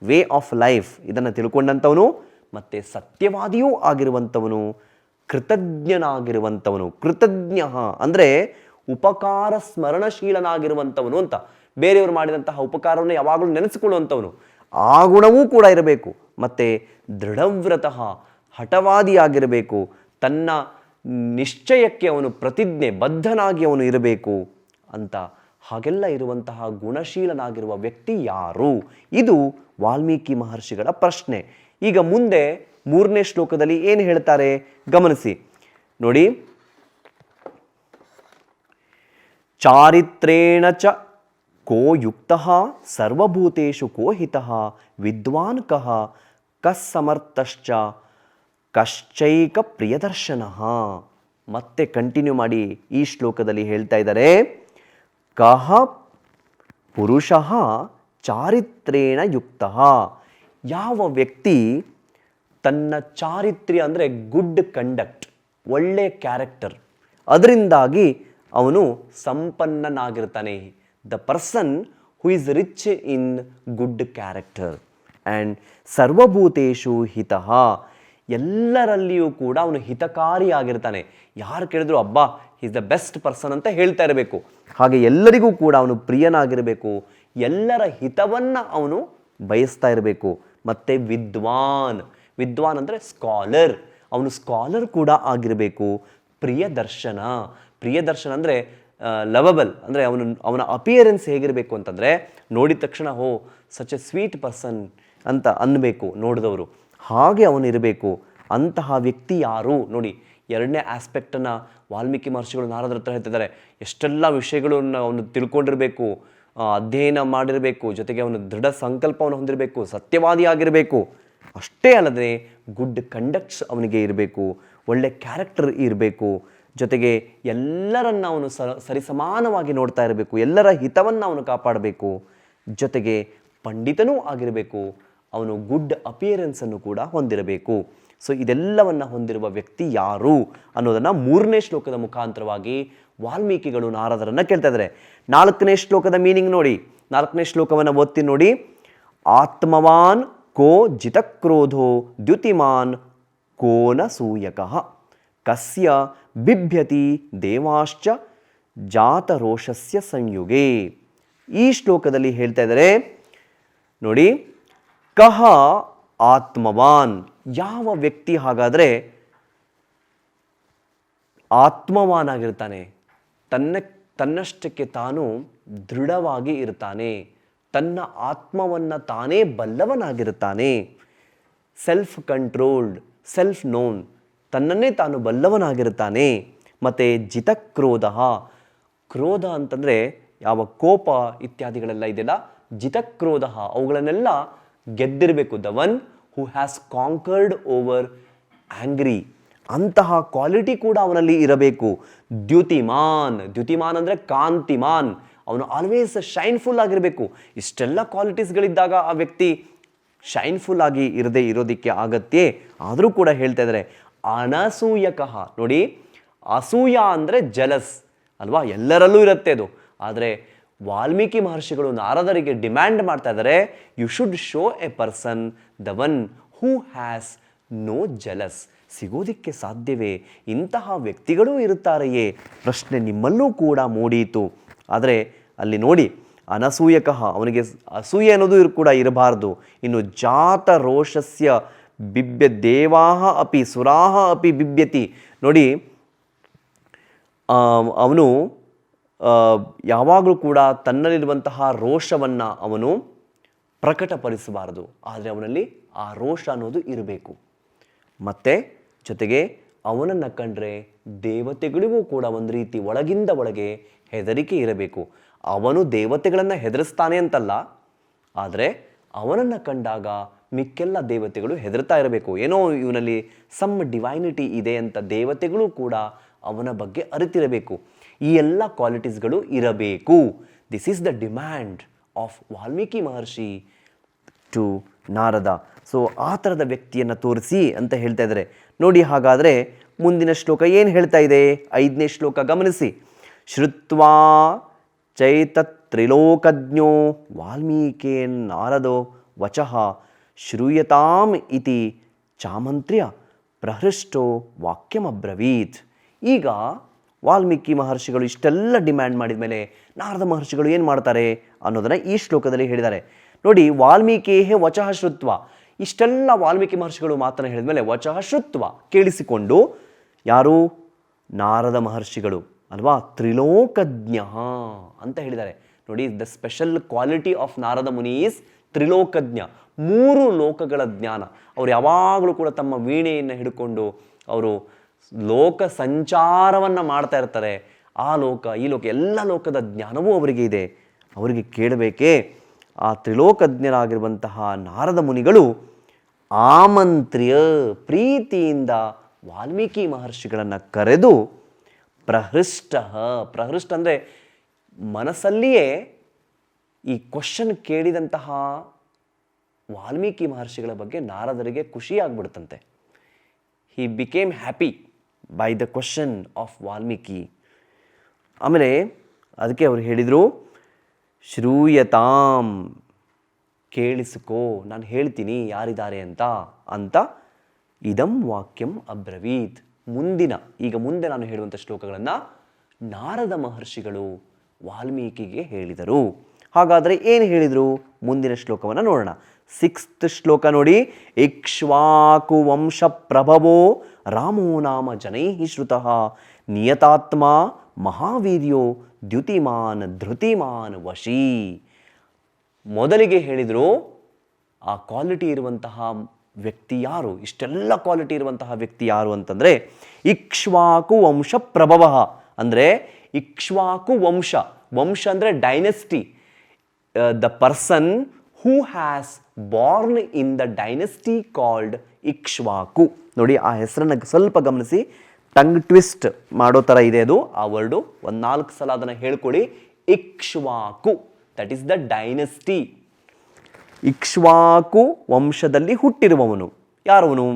ವೇ ಆಫ್ ಲೈಫ್, ಇದನ್ನು ತಿಳ್ಕೊಂಡಂಥವನು, ಮತ್ತು ಸತ್ಯವಾದಿಯೂ ಆಗಿರುವಂಥವನು, ಕೃತಜ್ಞನಾಗಿರುವಂಥವನು. ಕೃತಜ್ಞ ಅಂದರೆ ಉಪಕಾರ ಸ್ಮರಣಶೀಲನಾಗಿರುವಂಥವನು ಅಂತ. ಬೇರೆಯವರು ಮಾಡಿದಂತಹ ಉಪಕಾರವನ್ನು ಯಾವಾಗಲೂ ನೆನೆಸಿಕೊಳ್ಳುವಂಥವನು. ಆ ಗುಣವೂ ಕೂಡ ಇರಬೇಕು. ಮತ್ತು ದೃಢವ್ರತಃ, ಹಠವಾದಿಯಾಗಿರಬೇಕು. ತನ್ನ ನಿಶ್ಚಯಕ್ಕೆ ಅವನು ಪ್ರತಿಜ್ಞೆ ಬದ್ಧನಾಗಿ ಅವನು ಇರಬೇಕು ಅಂತ ಹಾಗೆಲ್ಲ ಇರುವಂತಹ ಗುಣಶೀಲನಾಗಿರುವ ವ್ಯಕ್ತಿ ಯಾರು? ಇದು ವಾಲ್ಮೀಕಿ ಮಹರ್ಷಿಗಳ ಪ್ರಶ್ನೆ. ಈಗ ಮುಂದೆ 3ನೇ ಶ್ಲೋಕದಲ್ಲಿ ಏನು ಹೇಳ್ತಾರೆ ಗಮನಿಸಿ ನೋಡಿ. ಚಾರಿತ್ರೇಣ ಚ ಕೋ ಯುಕ್ತಃ ಸರ್ವಭೂತೇಷು ಕೋ ಹಿತಃ ವಿದ್ವಾನ್ ಕಃ ಕಸ್ಸಮರ್ಥಶ್ಚ ಕಶ್ಚೈಕ ಪ್ರಿಯದರ್ಶನಃ. ಮತ್ತೆ ಕಂಟಿನ್ಯೂ ಮಾಡಿ ಈ ಶ್ಲೋಕದಲ್ಲಿ ಹೇಳ್ತಾ ಇದ್ದಾರೆ, ಕಃ ಪುರುಷಃ ಚಾರಿತ್ರೇಣ ಯುಕ್ತಃ. ಯಾವ ವ್ಯಕ್ತಿ ತನ್ನ ಚಾರಿತ್ರ್ಯ ಅಂದರೆ ಗುಡ್ ಕಂಡಕ್ಟ್, ಒಳ್ಳೆ ಕ್ಯಾರೆಕ್ಟರ್, ಅದರಿಂದಾಗಿ ಅವನು ಸಂಪನ್ನನಾಗಿರ್ತಾನೆ. The person who is rich in good character. And ಸರ್ವಭೂತೇಷು ಹಿತಃ, ಎಲ್ಲರಲ್ಲಿಯೂ ಕೂಡ ಅವನು ಹಿತಕಾರಿಯಾಗಿರ್ತಾನೆ. ಯಾರು ಕೇಳಿದ್ರು ಅಬ್ಬಾ ಈಸ್ ದ ಬೆಸ್ಟ್ ಪರ್ಸನ್ ಅಂತ ಹೇಳ್ತಾ ಇರಬೇಕು. ಹಾಗೆ ಎಲ್ಲರಿಗೂ ಕೂಡ ಅವನು ಪ್ರಿಯನಾಗಿರಬೇಕು, ಎಲ್ಲರ ಹಿತವನ್ನು ಅವನು ಬಯಸ್ತಾ ಇರಬೇಕು. ಮತ್ತು ವಿದ್ವಾನ್, ವಿದ್ವಾನ್ ಅಂದರೆ ಸ್ಕಾಲರ್, ಅವನು ಸ್ಕಾಲರ್ ಕೂಡ ಆಗಿರಬೇಕು. ಪ್ರಿಯದರ್ಶನ, ಪ್ರಿಯದರ್ಶನ ಅಂದರೆ ಲವಬಲ್, ಅಂದರೆ ಅವನ ಅಪಿಯರೆನ್ಸ್ ಹೇಗಿರಬೇಕು ಅಂತಂದರೆ ನೋಡಿದ ತಕ್ಷಣ ಹೋ ಸಚ್ ಎ ಸ್ವೀಟ್ ಪರ್ಸನ್ ಅಂತ ಅನ್ನಬೇಕು ನೋಡಿದವರು, ಹಾಗೆ ಅವನಿರಬೇಕು. ಅಂತಹ ವ್ಯಕ್ತಿ ಯಾರು ನೋಡಿ. 2ನೇ ಆಸ್ಪೆಕ್ಟನ್ನು ವಾಲ್ಮೀಕಿ ಮಹರ್ಷಿಗಳು ನಾರದರ ಹತ್ರ ಹೇಳ್ತಿದ್ದಾರೆ. ಎಷ್ಟೆಲ್ಲ ವಿಷಯಗಳನ್ನು ಅವನು ತಿಳ್ಕೊಂಡಿರಬೇಕು, ಅಧ್ಯಯನ ಮಾಡಿರಬೇಕು, ಜೊತೆಗೆ ಅವನು ದೃಢ ಸಂಕಲ್ಪವನ್ನು ಹೊಂದಿರಬೇಕು, ಸತ್ಯವಾದಿ ಆಗಿರಬೇಕು. ಅಷ್ಟೇ ಅಲ್ಲದೆ ಗುಡ್ ಕಂಡಕ್ಟ್ಸ್ ಅವನಿಗೆ ಇರಬೇಕು, ಒಳ್ಳೆ ಕ್ಯಾರೆಕ್ಟರ್ ಇರಬೇಕು, ಜೊತೆಗೆ ಎಲ್ಲರನ್ನ ಅವನು ಸರಿಸಮಾನವಾಗಿ ನೋಡ್ತಾ ಇರಬೇಕು, ಎಲ್ಲರ ಹಿತವನ್ನು ಅವನು ಕಾಪಾಡಬೇಕು, ಜೊತೆಗೆ ಪಂಡಿತನೂ ಆಗಿರಬೇಕು, ಅವನು ಗುಡ್ ಅಪಿಯರೆನ್ಸನ್ನು ಕೂಡ ಹೊಂದಿರಬೇಕು. ಸೊ ಇದೆಲ್ಲವನ್ನು ಹೊಂದಿರುವ ವ್ಯಕ್ತಿ ಯಾರು ಅನ್ನೋದನ್ನು 3ನೇ ಶ್ಲೋಕದ ಮುಖಾಂತರವಾಗಿ ವಾಲ್ಮೀಕಿಗಳು ನಾರದರನ್ನು ಕೇಳ್ತಾ ಇದ್ದಾರೆ. 4ನೇ ಶ್ಲೋಕದ ಮೀನಿಂಗ್ ನೋಡಿ. 4ನೇ ಶ್ಲೋಕವನ್ನು ಓದ್ತೀನಿ ನೋಡಿ. ಆತ್ಮವಾನ್ ಕೋ ಜಿತಕ್ರೋಧೋ ದ್ಯುತಿಮಾನ್ ಕೋನ ಸೂಯಕಃ ಕಸ್ಯ ಬಿಭ್ಯತಿ ದೇವಾಶ್ಚ ಜಾತರೋಷಸ್ಯ ಸಂಯುಗೇ. ಈ ಶ್ಲೋಕದಲ್ಲಿ ಹೇಳ್ತಾ ಇದ್ದಾರೆ ನೋಡಿ, ಕಹ ಆತ್ಮವಾನ್, ಯಾವ ವ್ಯಕ್ತಿ ಹಾಗಾದರೆ ಆತ್ಮವಾನಾಗಿರ್ತಾನೆ, ತನ್ನಷ್ಟಕ್ಕೆ ತಾನು ದೃಢವಾಗಿ ಇರ್ತಾನೆ, ತನ್ನ ಆತ್ಮವನ್ನು ತಾನೇ ಬಲ್ಲವನಾಗಿರ್ತಾನೆ, ಸೆಲ್ಫ್ ಕಂಟ್ರೋಲ್ಡ್, ಸೆಲ್ಫ್ ನೋನ್, ತನ್ನನ್ನೇ ತಾನು ಬಲ್ಲವನಾಗಿರ್ತಾನೆ. ಮತ್ತು ಜಿತಕ್ರೋಧ, ಕ್ರೋಧ ಅಂತಂದರೆ ಯಾವ ಕೋಪ ಇತ್ಯಾದಿಗಳೆಲ್ಲ ಇದೆಯಲ್ಲ, ಜಿತಕ್ರೋಧ ಅವುಗಳನ್ನೆಲ್ಲ ಗೆದ್ದಿರಬೇಕು. The one who has conquered over angry, ಅಂತಹ ಕ್ವಾಲಿಟಿ ಕೂಡ ಅವನಲ್ಲಿ ಇರಬೇಕು. ದ್ಯುತಿಮಾನ್, ದ್ಯುತಿಮಾನ್ ಅಂದರೆ ಕಾಂತಿಮಾನ್, ಅವನು ಆಲ್ವೇಸ್ ಶೈನ್ಫುಲ್ ಆಗಿರಬೇಕು. ಇಷ್ಟೆಲ್ಲ ಕ್ವಾಲಿಟೀಸ್ಗಳಿದ್ದಾಗ ಆ ವ್ಯಕ್ತಿ ಶೈನ್ಫುಲ್ ಆಗಿ ಇರದೇ ಇರೋದಕ್ಕೆ ಆಗತ್ತೆ. ಆದರೂ ಕೂಡ ಹೇಳ್ತಾ ಇದ್ದಾರೆ ಅನಸೂಯಕಃ. ನೋಡಿ, ಅಸೂಯ ಅಂದರೆ ಜಲಸ್ ಅಲ್ವಾ, ಎಲ್ಲರಲ್ಲೂ ಇರುತ್ತೆ ಅದು. ಆದರೆ ವಾಲ್ಮೀಕಿ ಮಹರ್ಷಿಗಳು ನಾರದರಿಗೆ ಡಿಮ್ಯಾಂಡ್ ಮಾಡ್ತಾ ಇದ್ದಾರೆ, you should show a person the one who has no jealous. ಸಿಗೋದಿಕ್ಕೆ ಸಾಧ್ಯವೇ? ಇಂತಹ ವ್ಯಕ್ತಿಗಳೂ ಇರುತ್ತಾರೆಯೇ? ಪ್ರಶ್ನೆ ನಿಮ್ಮಲ್ಲೂ ಕೂಡ ಮೂಡೀತು. ಆದರೆ ಅಲ್ಲಿ ನೋಡಿ, ಅನಸೂಯಕಃ, ಅವನಿಗೆ ಅಸೂಯೆ ಅನ್ನೋದು ಕೂಡ ಇರಬಾರ್ದು. ಇನ್ನು ಜಾತ ರೋಷಸ್ಯ ಬಿಬ್ಯ ದೇವಾಹ ಅಪಿ ಸುರಾಹ ಅಪಿ ಬಿಬ್ಯತಿ. ನೋಡಿ, ಅವನು ಯಾವಾಗಲೂ ಕೂಡ ತನ್ನಲ್ಲಿರುವಂತಹ ರೋಷವನ್ನು ಅವನು ಪ್ರಕಟಪಡಿಸಬಾರದು. ಆದರೆ ಅವನಲ್ಲಿ ಆ ರೋಷ ಅನ್ನೋದು ಇರಬೇಕು. ಮತ್ತು ಜೊತೆಗೆ ಅವನನ್ನು ಕಂಡ್ರೆ ದೇವತೆಗಳಿಗೂ ಕೂಡ ಒಂದು ರೀತಿ ಒಳಗಿಂದ ಒಳಗೆ ಹೆದರಿಕೆ ಇರಬೇಕು. ಅವನು ದೇವತೆಗಳನ್ನು ಹೆದರಿಸ್ತಾನೆ ಅಂತಲ್ಲ, ಆದರೆ ಅವನನ್ನು ಕಂಡಾಗ ಮಿಕ್ಕೆಲ್ಲ ದೇವತೆಗಳು ಹೆದರ್ತಾ ಇರಬೇಕು. ಏನೋ ಇವನಲ್ಲಿ ಸಮ್ ಡಿವೈನಿಟಿ ಇದೆ ಅಂತ ದೇವತೆಗಳು ಕೂಡ ಅವನ ಬಗ್ಗೆ ಅರಿತಿರಬೇಕು. ಈ ಎಲ್ಲ ಕ್ವಾಲಿಟೀಸ್ಗಳು ಇರಬೇಕು. This is the demand of Valmiki Maharshi to Narada. So ಆ ಥರದ ವ್ಯಕ್ತಿಯನ್ನು ತೋರಿಸಿ ಅಂತ ಹೇಳ್ತಾ ಇದ್ದಾರೆ. ನೋಡಿ, ಹಾಗಾದರೆ ಮುಂದಿನ ಶ್ಲೋಕ ಏನು ಹೇಳ್ತಾ ಇದೆ? 5ನೇ ಶ್ಲೋಕ ಗಮನಿಸಿ. ಶ್ರುತ್ವಾ ಚೈತತ್ರಿಲೋಕಜ್ಞೋ ವಾಲ್ಮೀಕೇನ್ ನಾರದೋ ವಚಃ ಶ್ರೂಯತಾಂ ಇತಿ ಚಾಮಂತ್ರ್ಯ ಪ್ರಹೃಷ್ಟೋ ವಾಕ್ಯಮಬ್ರವೀತ್. ಈಗ ವಾಲ್ಮೀಕಿ ಮಹರ್ಷಿಗಳು ಇಷ್ಟೆಲ್ಲ ಡಿಮ್ಯಾಂಡ್ ಮಾಡಿದ ಮೇಲೆ ನಾರದ ಮಹರ್ಷಿಗಳು ಏನು ಮಾಡ್ತಾರೆ ಅನ್ನೋದನ್ನು ಈ ಶ್ಲೋಕದಲ್ಲಿ ಹೇಳಿದ್ದಾರೆ. ನೋಡಿ, ವಾಲ್ಮೀಕೇಹೇ ವಚಃ ಶ್ರುತ್ವ, ಇಷ್ಟೆಲ್ಲ ವಾಲ್ಮೀಕಿ ಮಹರ್ಷಿಗಳು ಮಾತನ್ನು ಹೇಳಿದ ಮೇಲೆ ವಚಃ ಶ್ರುತ್ವ, ಕೇಳಿಸಿಕೊಂಡು, ಯಾರು? ನಾರದ ಮಹರ್ಷಿಗಳು ಅಲ್ವಾ, ತ್ರಿಲೋಕಜ್ಞ ಅಂತ ಹೇಳಿದ್ದಾರೆ ನೋಡಿ. The special quality of Narada muni is ತ್ರಿಲೋಕಜ್ಞ, 3 ಲೋಕಗಳ ಜ್ಞಾನ. ಅವ್ರು ಯಾವಾಗಲೂ ಕೂಡ ತಮ್ಮ ವೀಣೆಯನ್ನು ಹಿಡ್ಕೊಂಡು ಅವರು ಲೋಕ ಸಂಚಾರವನ್ನು ಮಾಡ್ತಾ ಇರ್ತಾರೆ. ಆ ಲೋಕ ಈ ಲೋಕ ಎಲ್ಲ ಲೋಕದ ಜ್ಞಾನವೂ ಅವರಿಗೆ ಇದೆ. ಅವರಿಗೆ ಕೇಳಬೇಕೇ, ಆ ತ್ರಿಲೋಕಜ್ಞರಾಗಿರುವಂತಹ ನಾರದ ಮುನಿಗಳು ಆಮಂತ್ರ್ಯ ಪ್ರೀತಿಯಿಂದ ವಾಲ್ಮೀಕಿ ಮಹರ್ಷಿಗಳನ್ನು ಕರೆದು ಪ್ರಹೃಷ್ಟ ಅಂದರೆ ಮನಸ್ಸಲ್ಲಿಯೇ ಈ ಕ್ವಶನ್ ಕೇಳಿದಂತಹ ವಾಲ್ಮೀಕಿ ಮಹರ್ಷಿಗಳ ಬಗ್ಗೆ ನಾರದರಿಗೆ ಖುಷಿಯಾಗ್ಬಿಡುತ್ತಂತೆ. He became happy by the question of Valmiki. ಆಮೇಲೆ ಅದಕ್ಕೆ ಅವರು ಹೇಳಿದರು, ಶ್ರೂಯತಾಂ, ಕೇಳಿಸಿಕೋ, ನಾನು ಹೇಳ್ತೀನಿ ಯಾರಿದ್ದಾರೆ ಅಂತ ಇದಂ ವಾಕ್ಯಂ ಅಬ್ರವೀತ್. ಮುಂದೆ ನಾನು ಹೇಳುವಂಥ ಶ್ಲೋಕಗಳನ್ನು ನಾರದ ಮಹರ್ಷಿಗಳು ವಾಲ್ಮೀಕಿಗೆ ಹೇಳಿದರು. ಹಾಗಾದರೆ ಏನು ಹೇಳಿದರು? ಮುಂದಿನ ಶ್ಲೋಕವನ್ನು ನೋಡೋಣ. 6th ಶ್ಲೋಕ ನೋಡಿ. ಇಕ್ಷ್ವಾಕು ವಂಶ ಪ್ರಭವೋ ರಾಮೋ ನಾಮ ಜನೈಃ ಶ್ರುತಃ ನಿಯತಾತ್ಮ ಮಹಾವೀರ್ಯೋ ದ್ಯುತಿಮಾನ್ ಧೃತಿಮಾನ್ ವಶೀ. ಮೊದಲಿಗೆ ಹೇಳಿದರು ಆ ಕ್ವಾಲಿಟಿ ಇರುವಂತಹ ವ್ಯಕ್ತಿ ಯಾರು, ಇಷ್ಟೆಲ್ಲ ಕ್ವಾಲಿಟಿ ಇರುವಂತಹ ವ್ಯಕ್ತಿ ಯಾರು ಅಂತಂದರೆ ಇಕ್ಷ್ವಾಕು ವಂಶ ಪ್ರಭವ. ಅಂದರೆ ಇಕ್ಷ್ವಾಕು ವಂಶ ಅಂದರೆ dynasty. The person who has born in the dynasty called Ikshvaku. ನೋಡಿ, ಆ ಹೆಸರನ್ನು ಸ್ವಲ್ಪ ಗಮನಿಸಿ, ಟಂಗ್ ಟ್ವಿಸ್ಟ್ ಮಾಡೋ ಥರ ಇದೆ ಅದು. ಆ ವರ್ಡು ಒಂದು 4 ಸಲ ಅದನ್ನು ಹೇಳ್ಕೊಳ್ಳಿ. Ikshvaku, that is the dynasty. Ikshvaku ವಂಶದಲ್ಲಿ ಹುಟ್ಟಿರುವವನು ಯಾರವನು?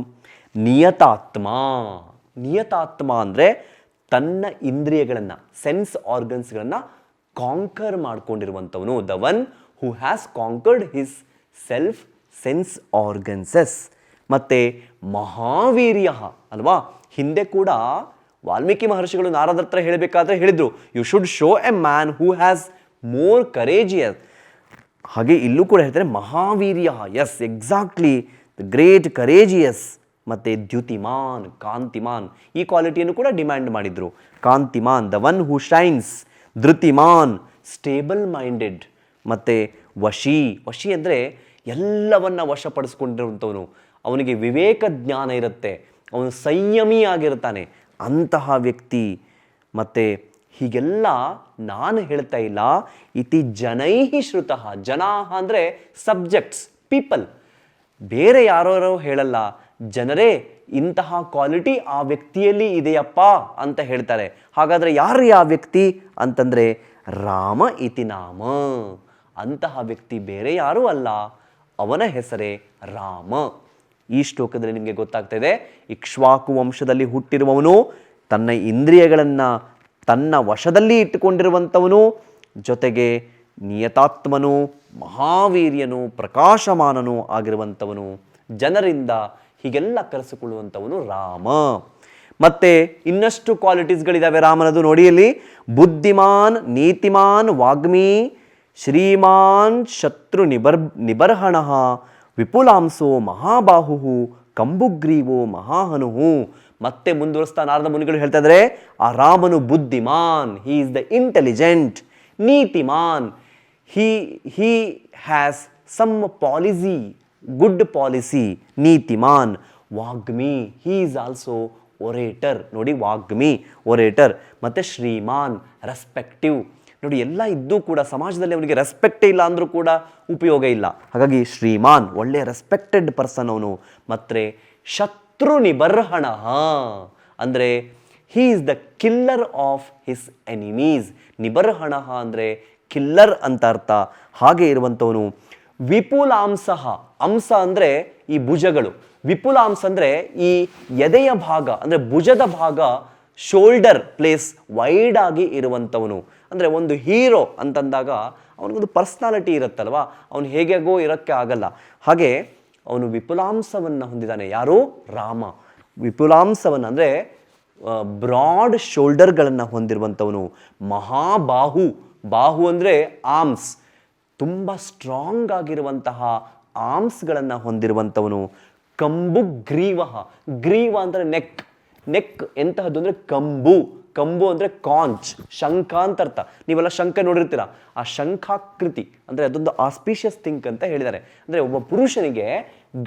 ನಿಯತಾತ್ಮ. ನಿಯತಾತ್ಮ ಅಂದರೆ ತನ್ನ ಇಂದ್ರಿಯಗಳನ್ನು, ಸೆನ್ಸ್ ಆರ್ಗನ್ಸ್ಗಳನ್ನು ಕಾಂಕರ್ ಮಾಡ್ಕೊಂಡಿರುವಂಥವನು. The one who has conquered his self sense organs. ಮತ್ತು ಮಹಾವೀರ್ಯ ಅಲ್ವಾ. ಹಿಂದೆ ಕೂಡ ವಾಲ್ಮೀಕಿ ಮಹರ್ಷಿಗಳು ನಾರದ ಹತ್ರ ಹೇಳಬೇಕಾದ್ರೆ ಹೇಳಿದರು, you should show a man who has more courageous. ಹಾಗೆ ಇಲ್ಲೂ ಕೂಡ ಹೇಳ್ತಾರೆ ಮಹಾವೀರ್ಯ. Yes, exactly, the great courageous. ಮತ್ತು ದ್ಯುತಿಮಾನ್, ಕಾಂತಿಮಾನ್, ಈ ಕ್ವಾಲಿಟಿಯನ್ನು ಕೂಡ ಡಿಮ್ಯಾಂಡ್ ಮಾಡಿದರು. ಕಾಂತಿಮಾನ್, ದ ಒನ್ ಹೂ ಶೈನ್ಸ್. ಧೃತಿಮಾನ್, ಸ್ಟೇಬಲ್ ಮೈಂಡೆಡ್. ಮತ್ತು ವಶಿ ಅಂದರೆ ಎಲ್ಲವನ್ನ ವಶಪಡಿಸ್ಕೊಂಡಿರುವಂಥವನು. ಅವನಿಗೆ ವಿವೇಕ ಜ್ಞಾನ ಇರುತ್ತೆ, ಅವನು ಸಂಯಮಿ ಆಗಿರ್ತಾನೆ, ಅಂತಹ ವ್ಯಕ್ತಿ. ಮತ್ತು ಹೀಗೆಲ್ಲ ನಾನು ಹೇಳ್ತಾ ಇಲ್ಲ, ಇತಿ ಜನೈಹಿ ಶ್ರುತಃ. ಜನಾಹ ಅಂದರೆ ಸಬ್ಜೆಕ್ಟ್ಸ್, ಪೀಪಲ್, ಬೇರೆ ಯಾರೋ ಹೇಳಲ್ಲ. ಜನರೇ ಇಂತಹ ಕ್ವಾಲಿಟಿ ಆ ವ್ಯಕ್ತಿಯಲ್ಲಿ ಇದೆಯಪ್ಪ ಅಂತ ಹೇಳ್ತಾರೆ. ಹಾಗಾದರೆ ಯಾರು ಆ ವ್ಯಕ್ತಿ ಅಂತಂದರೆ ರಾಮ ಇತಿ ನಾಮ. ಅಂತಹ ವ್ಯಕ್ತಿ ಬೇರೆ ಯಾರೂ ಅಲ್ಲ, ಅವನ ಹೆಸರೇ ರಾಮ. ಈ ಶ್ಲೋಕದಲ್ಲಿ ನಿಮಗೆ ಗೊತ್ತಾಗ್ತಾ ಇದೆ, ಇಕ್ಷ್ವಾಕು ವಂಶದಲ್ಲಿ ಹುಟ್ಟಿರುವವನು, ತನ್ನ ಇಂದ್ರಿಯಗಳನ್ನು ತನ್ನ ವಶದಲ್ಲಿ ಇಟ್ಟುಕೊಂಡಿರುವಂಥವನು, ಜೊತೆಗೆ ನಿಯತಾತ್ಮನು, ಮಹಾವೀರ್ಯನು, ಪ್ರಕಾಶಮಾನನು ಆಗಿರುವಂಥವನು, ಜನರಿಂದ ಹೀಗೆಲ್ಲ ಕರೆಸಿಕೊಳ್ಳುವಂಥವನು ರಾಮ. ಮತ್ತೆ ಇನ್ನಷ್ಟು ಕ್ವಾಲಿಟೀಸ್ಗಳಿದ್ದಾವೆ ರಾಮನದು. ನೋಡಿ ಇಲ್ಲಿ, ಬುದ್ಧಿಮಾನ್, ನೀತಿಮಾನ್, ವಾಗ್ಮಿ, ಶ್ರೀಮಾನ್, ಶತ್ರು ನಿಬರ್ಹಣ, ವಿಪುಲಾಂಸೋ ಮಹಾಬಾಹು, ಕಂಬುಗ್ರೀವೋ ಮಹಾಹನು. ಮತ್ತೆ ಮುಂದುವರಿಸ್ತಾ ನಾರದ ಮುನಿಗಳು ಹೇಳ್ತಾ ಇದ್ದಾರೆ, ಆ ರಾಮನು ಬುದ್ಧಿಮಾನ್, ಹಿ ಈಸ್ ದ ಇಂಟೆಲಿಜೆಂಟ್. ನೀತಿಮಾನ್, he has some policy, good policy, ನೀತಿಮಾನ್. ವಾಗ್ಮಿ, ಹಿ ಈಸ್ ಆಲ್ಸೋ ಒರೇಟರ್. ನೋಡಿ, ವಾಗ್ಮಿ, ಒರೇಟರ್. ಮತ್ತು ಶ್ರೀಮಾನ್, ರೆಸ್ಪೆಕ್ಟಿವ್. ನೋಡಿ, ಎಲ್ಲ ಇದ್ದೂ ಕೂಡ ಸಮಾಜದಲ್ಲಿ ಅವನಿಗೆ ರೆಸ್ಪೆಕ್ಟೇ ಇಲ್ಲ ಅಂದರೂ ಕೂಡ ಉಪಯೋಗ ಇಲ್ಲ. ಹಾಗಾಗಿ ಶ್ರೀಮಾನ್, ಒಳ್ಳೆಯ ರೆಸ್ಪೆಕ್ಟೆಡ್ ಪರ್ಸನ್ ಅವನು. ಮತ್ತು ಶತ್ರು ನಿಬರ್ಹಣ ಅಂದರೆ he is the killer of his enemies. ನಿಬರ್ಹಣ ಅಂದರೆ ಕಿಲ್ಲರ್ ಅಂತ ಅರ್ಥ. ಹಾಗೆ ಇರುವಂಥವನು. ವಿಪುಲಾಂಸ, ಅಂಶ ಅಂದರೆ ಈ ಭುಜಗಳು. ವಿಪುಲಾಂಶ ಅಂದರೆ ಈ ಎದೆಯ ಭಾಗ, ಅಂದರೆ ಭುಜದ ಭಾಗ, ಶೋಲ್ಡರ್ ಪ್ಲೇಸ್ ವೈಡ್ ಆಗಿ ಇರುವಂಥವನು. ಅಂದರೆ ಒಂದು ಹೀರೋ ಅಂತಂದಾಗ ಅವನಿಗೊಂದು ಪರ್ಸ್ನಾಲಿಟಿ ಇರುತ್ತಲ್ವ, ಅವನು ಹೇಗೆಗೋ ಇರೋಕ್ಕೆ ಆಗಲ್ಲ. ಹಾಗೆ ಅವನು ವಿಪುಲಾಂಶವನ್ನು ಹೊಂದಿದ್ದಾನೆ. ಯಾರು? ರಾಮ. ವಿಪುಲಾಂಶವನ್ನು ಅಂದರೆ ಬ್ರಾಡ್ ಶೋಲ್ಡರ್ಗಳನ್ನು ಹೊಂದಿರುವಂಥವನು. ಮಹಾಬಾಹು, ಬಾಹು ಅಂದರೆ ಆರ್ಮ್ಸ್, ತುಂಬ ಸ್ಟ್ರಾಂಗ್ ಆಗಿರುವಂತಹ ಆರ್ಮ್ಸ್ಗಳನ್ನು ಹೊಂದಿರುವಂಥವನು. ಕಂಬು ಗ್ರೀವ, ಗ್ರೀವ ಅಂದರೆ ನೆಕ್. ನೆಕ್ ಎಂತಹದ್ದು ಅಂದರೆ ಕಂಬು, ಕಂಬು ಅಂದರೆ ಕಾಂಚ್, ಶಂಖ ಅಂತ ಅರ್ಥ. ನೀವೆಲ್ಲ ಶಂಖ ನೋಡಿರ್ತೀರ. ಆ ಶಂಖಾಕೃತಿ ಅಂದರೆ ಅದೊಂದು ಆಸ್ಪಿಷಿಯಸ್ ಥಿಂಕ್ ಅಂತ ಹೇಳಿದ್ದಾರೆ. ಅಂದರೆ ಒಬ್ಬ ಪುರುಷನಿಗೆ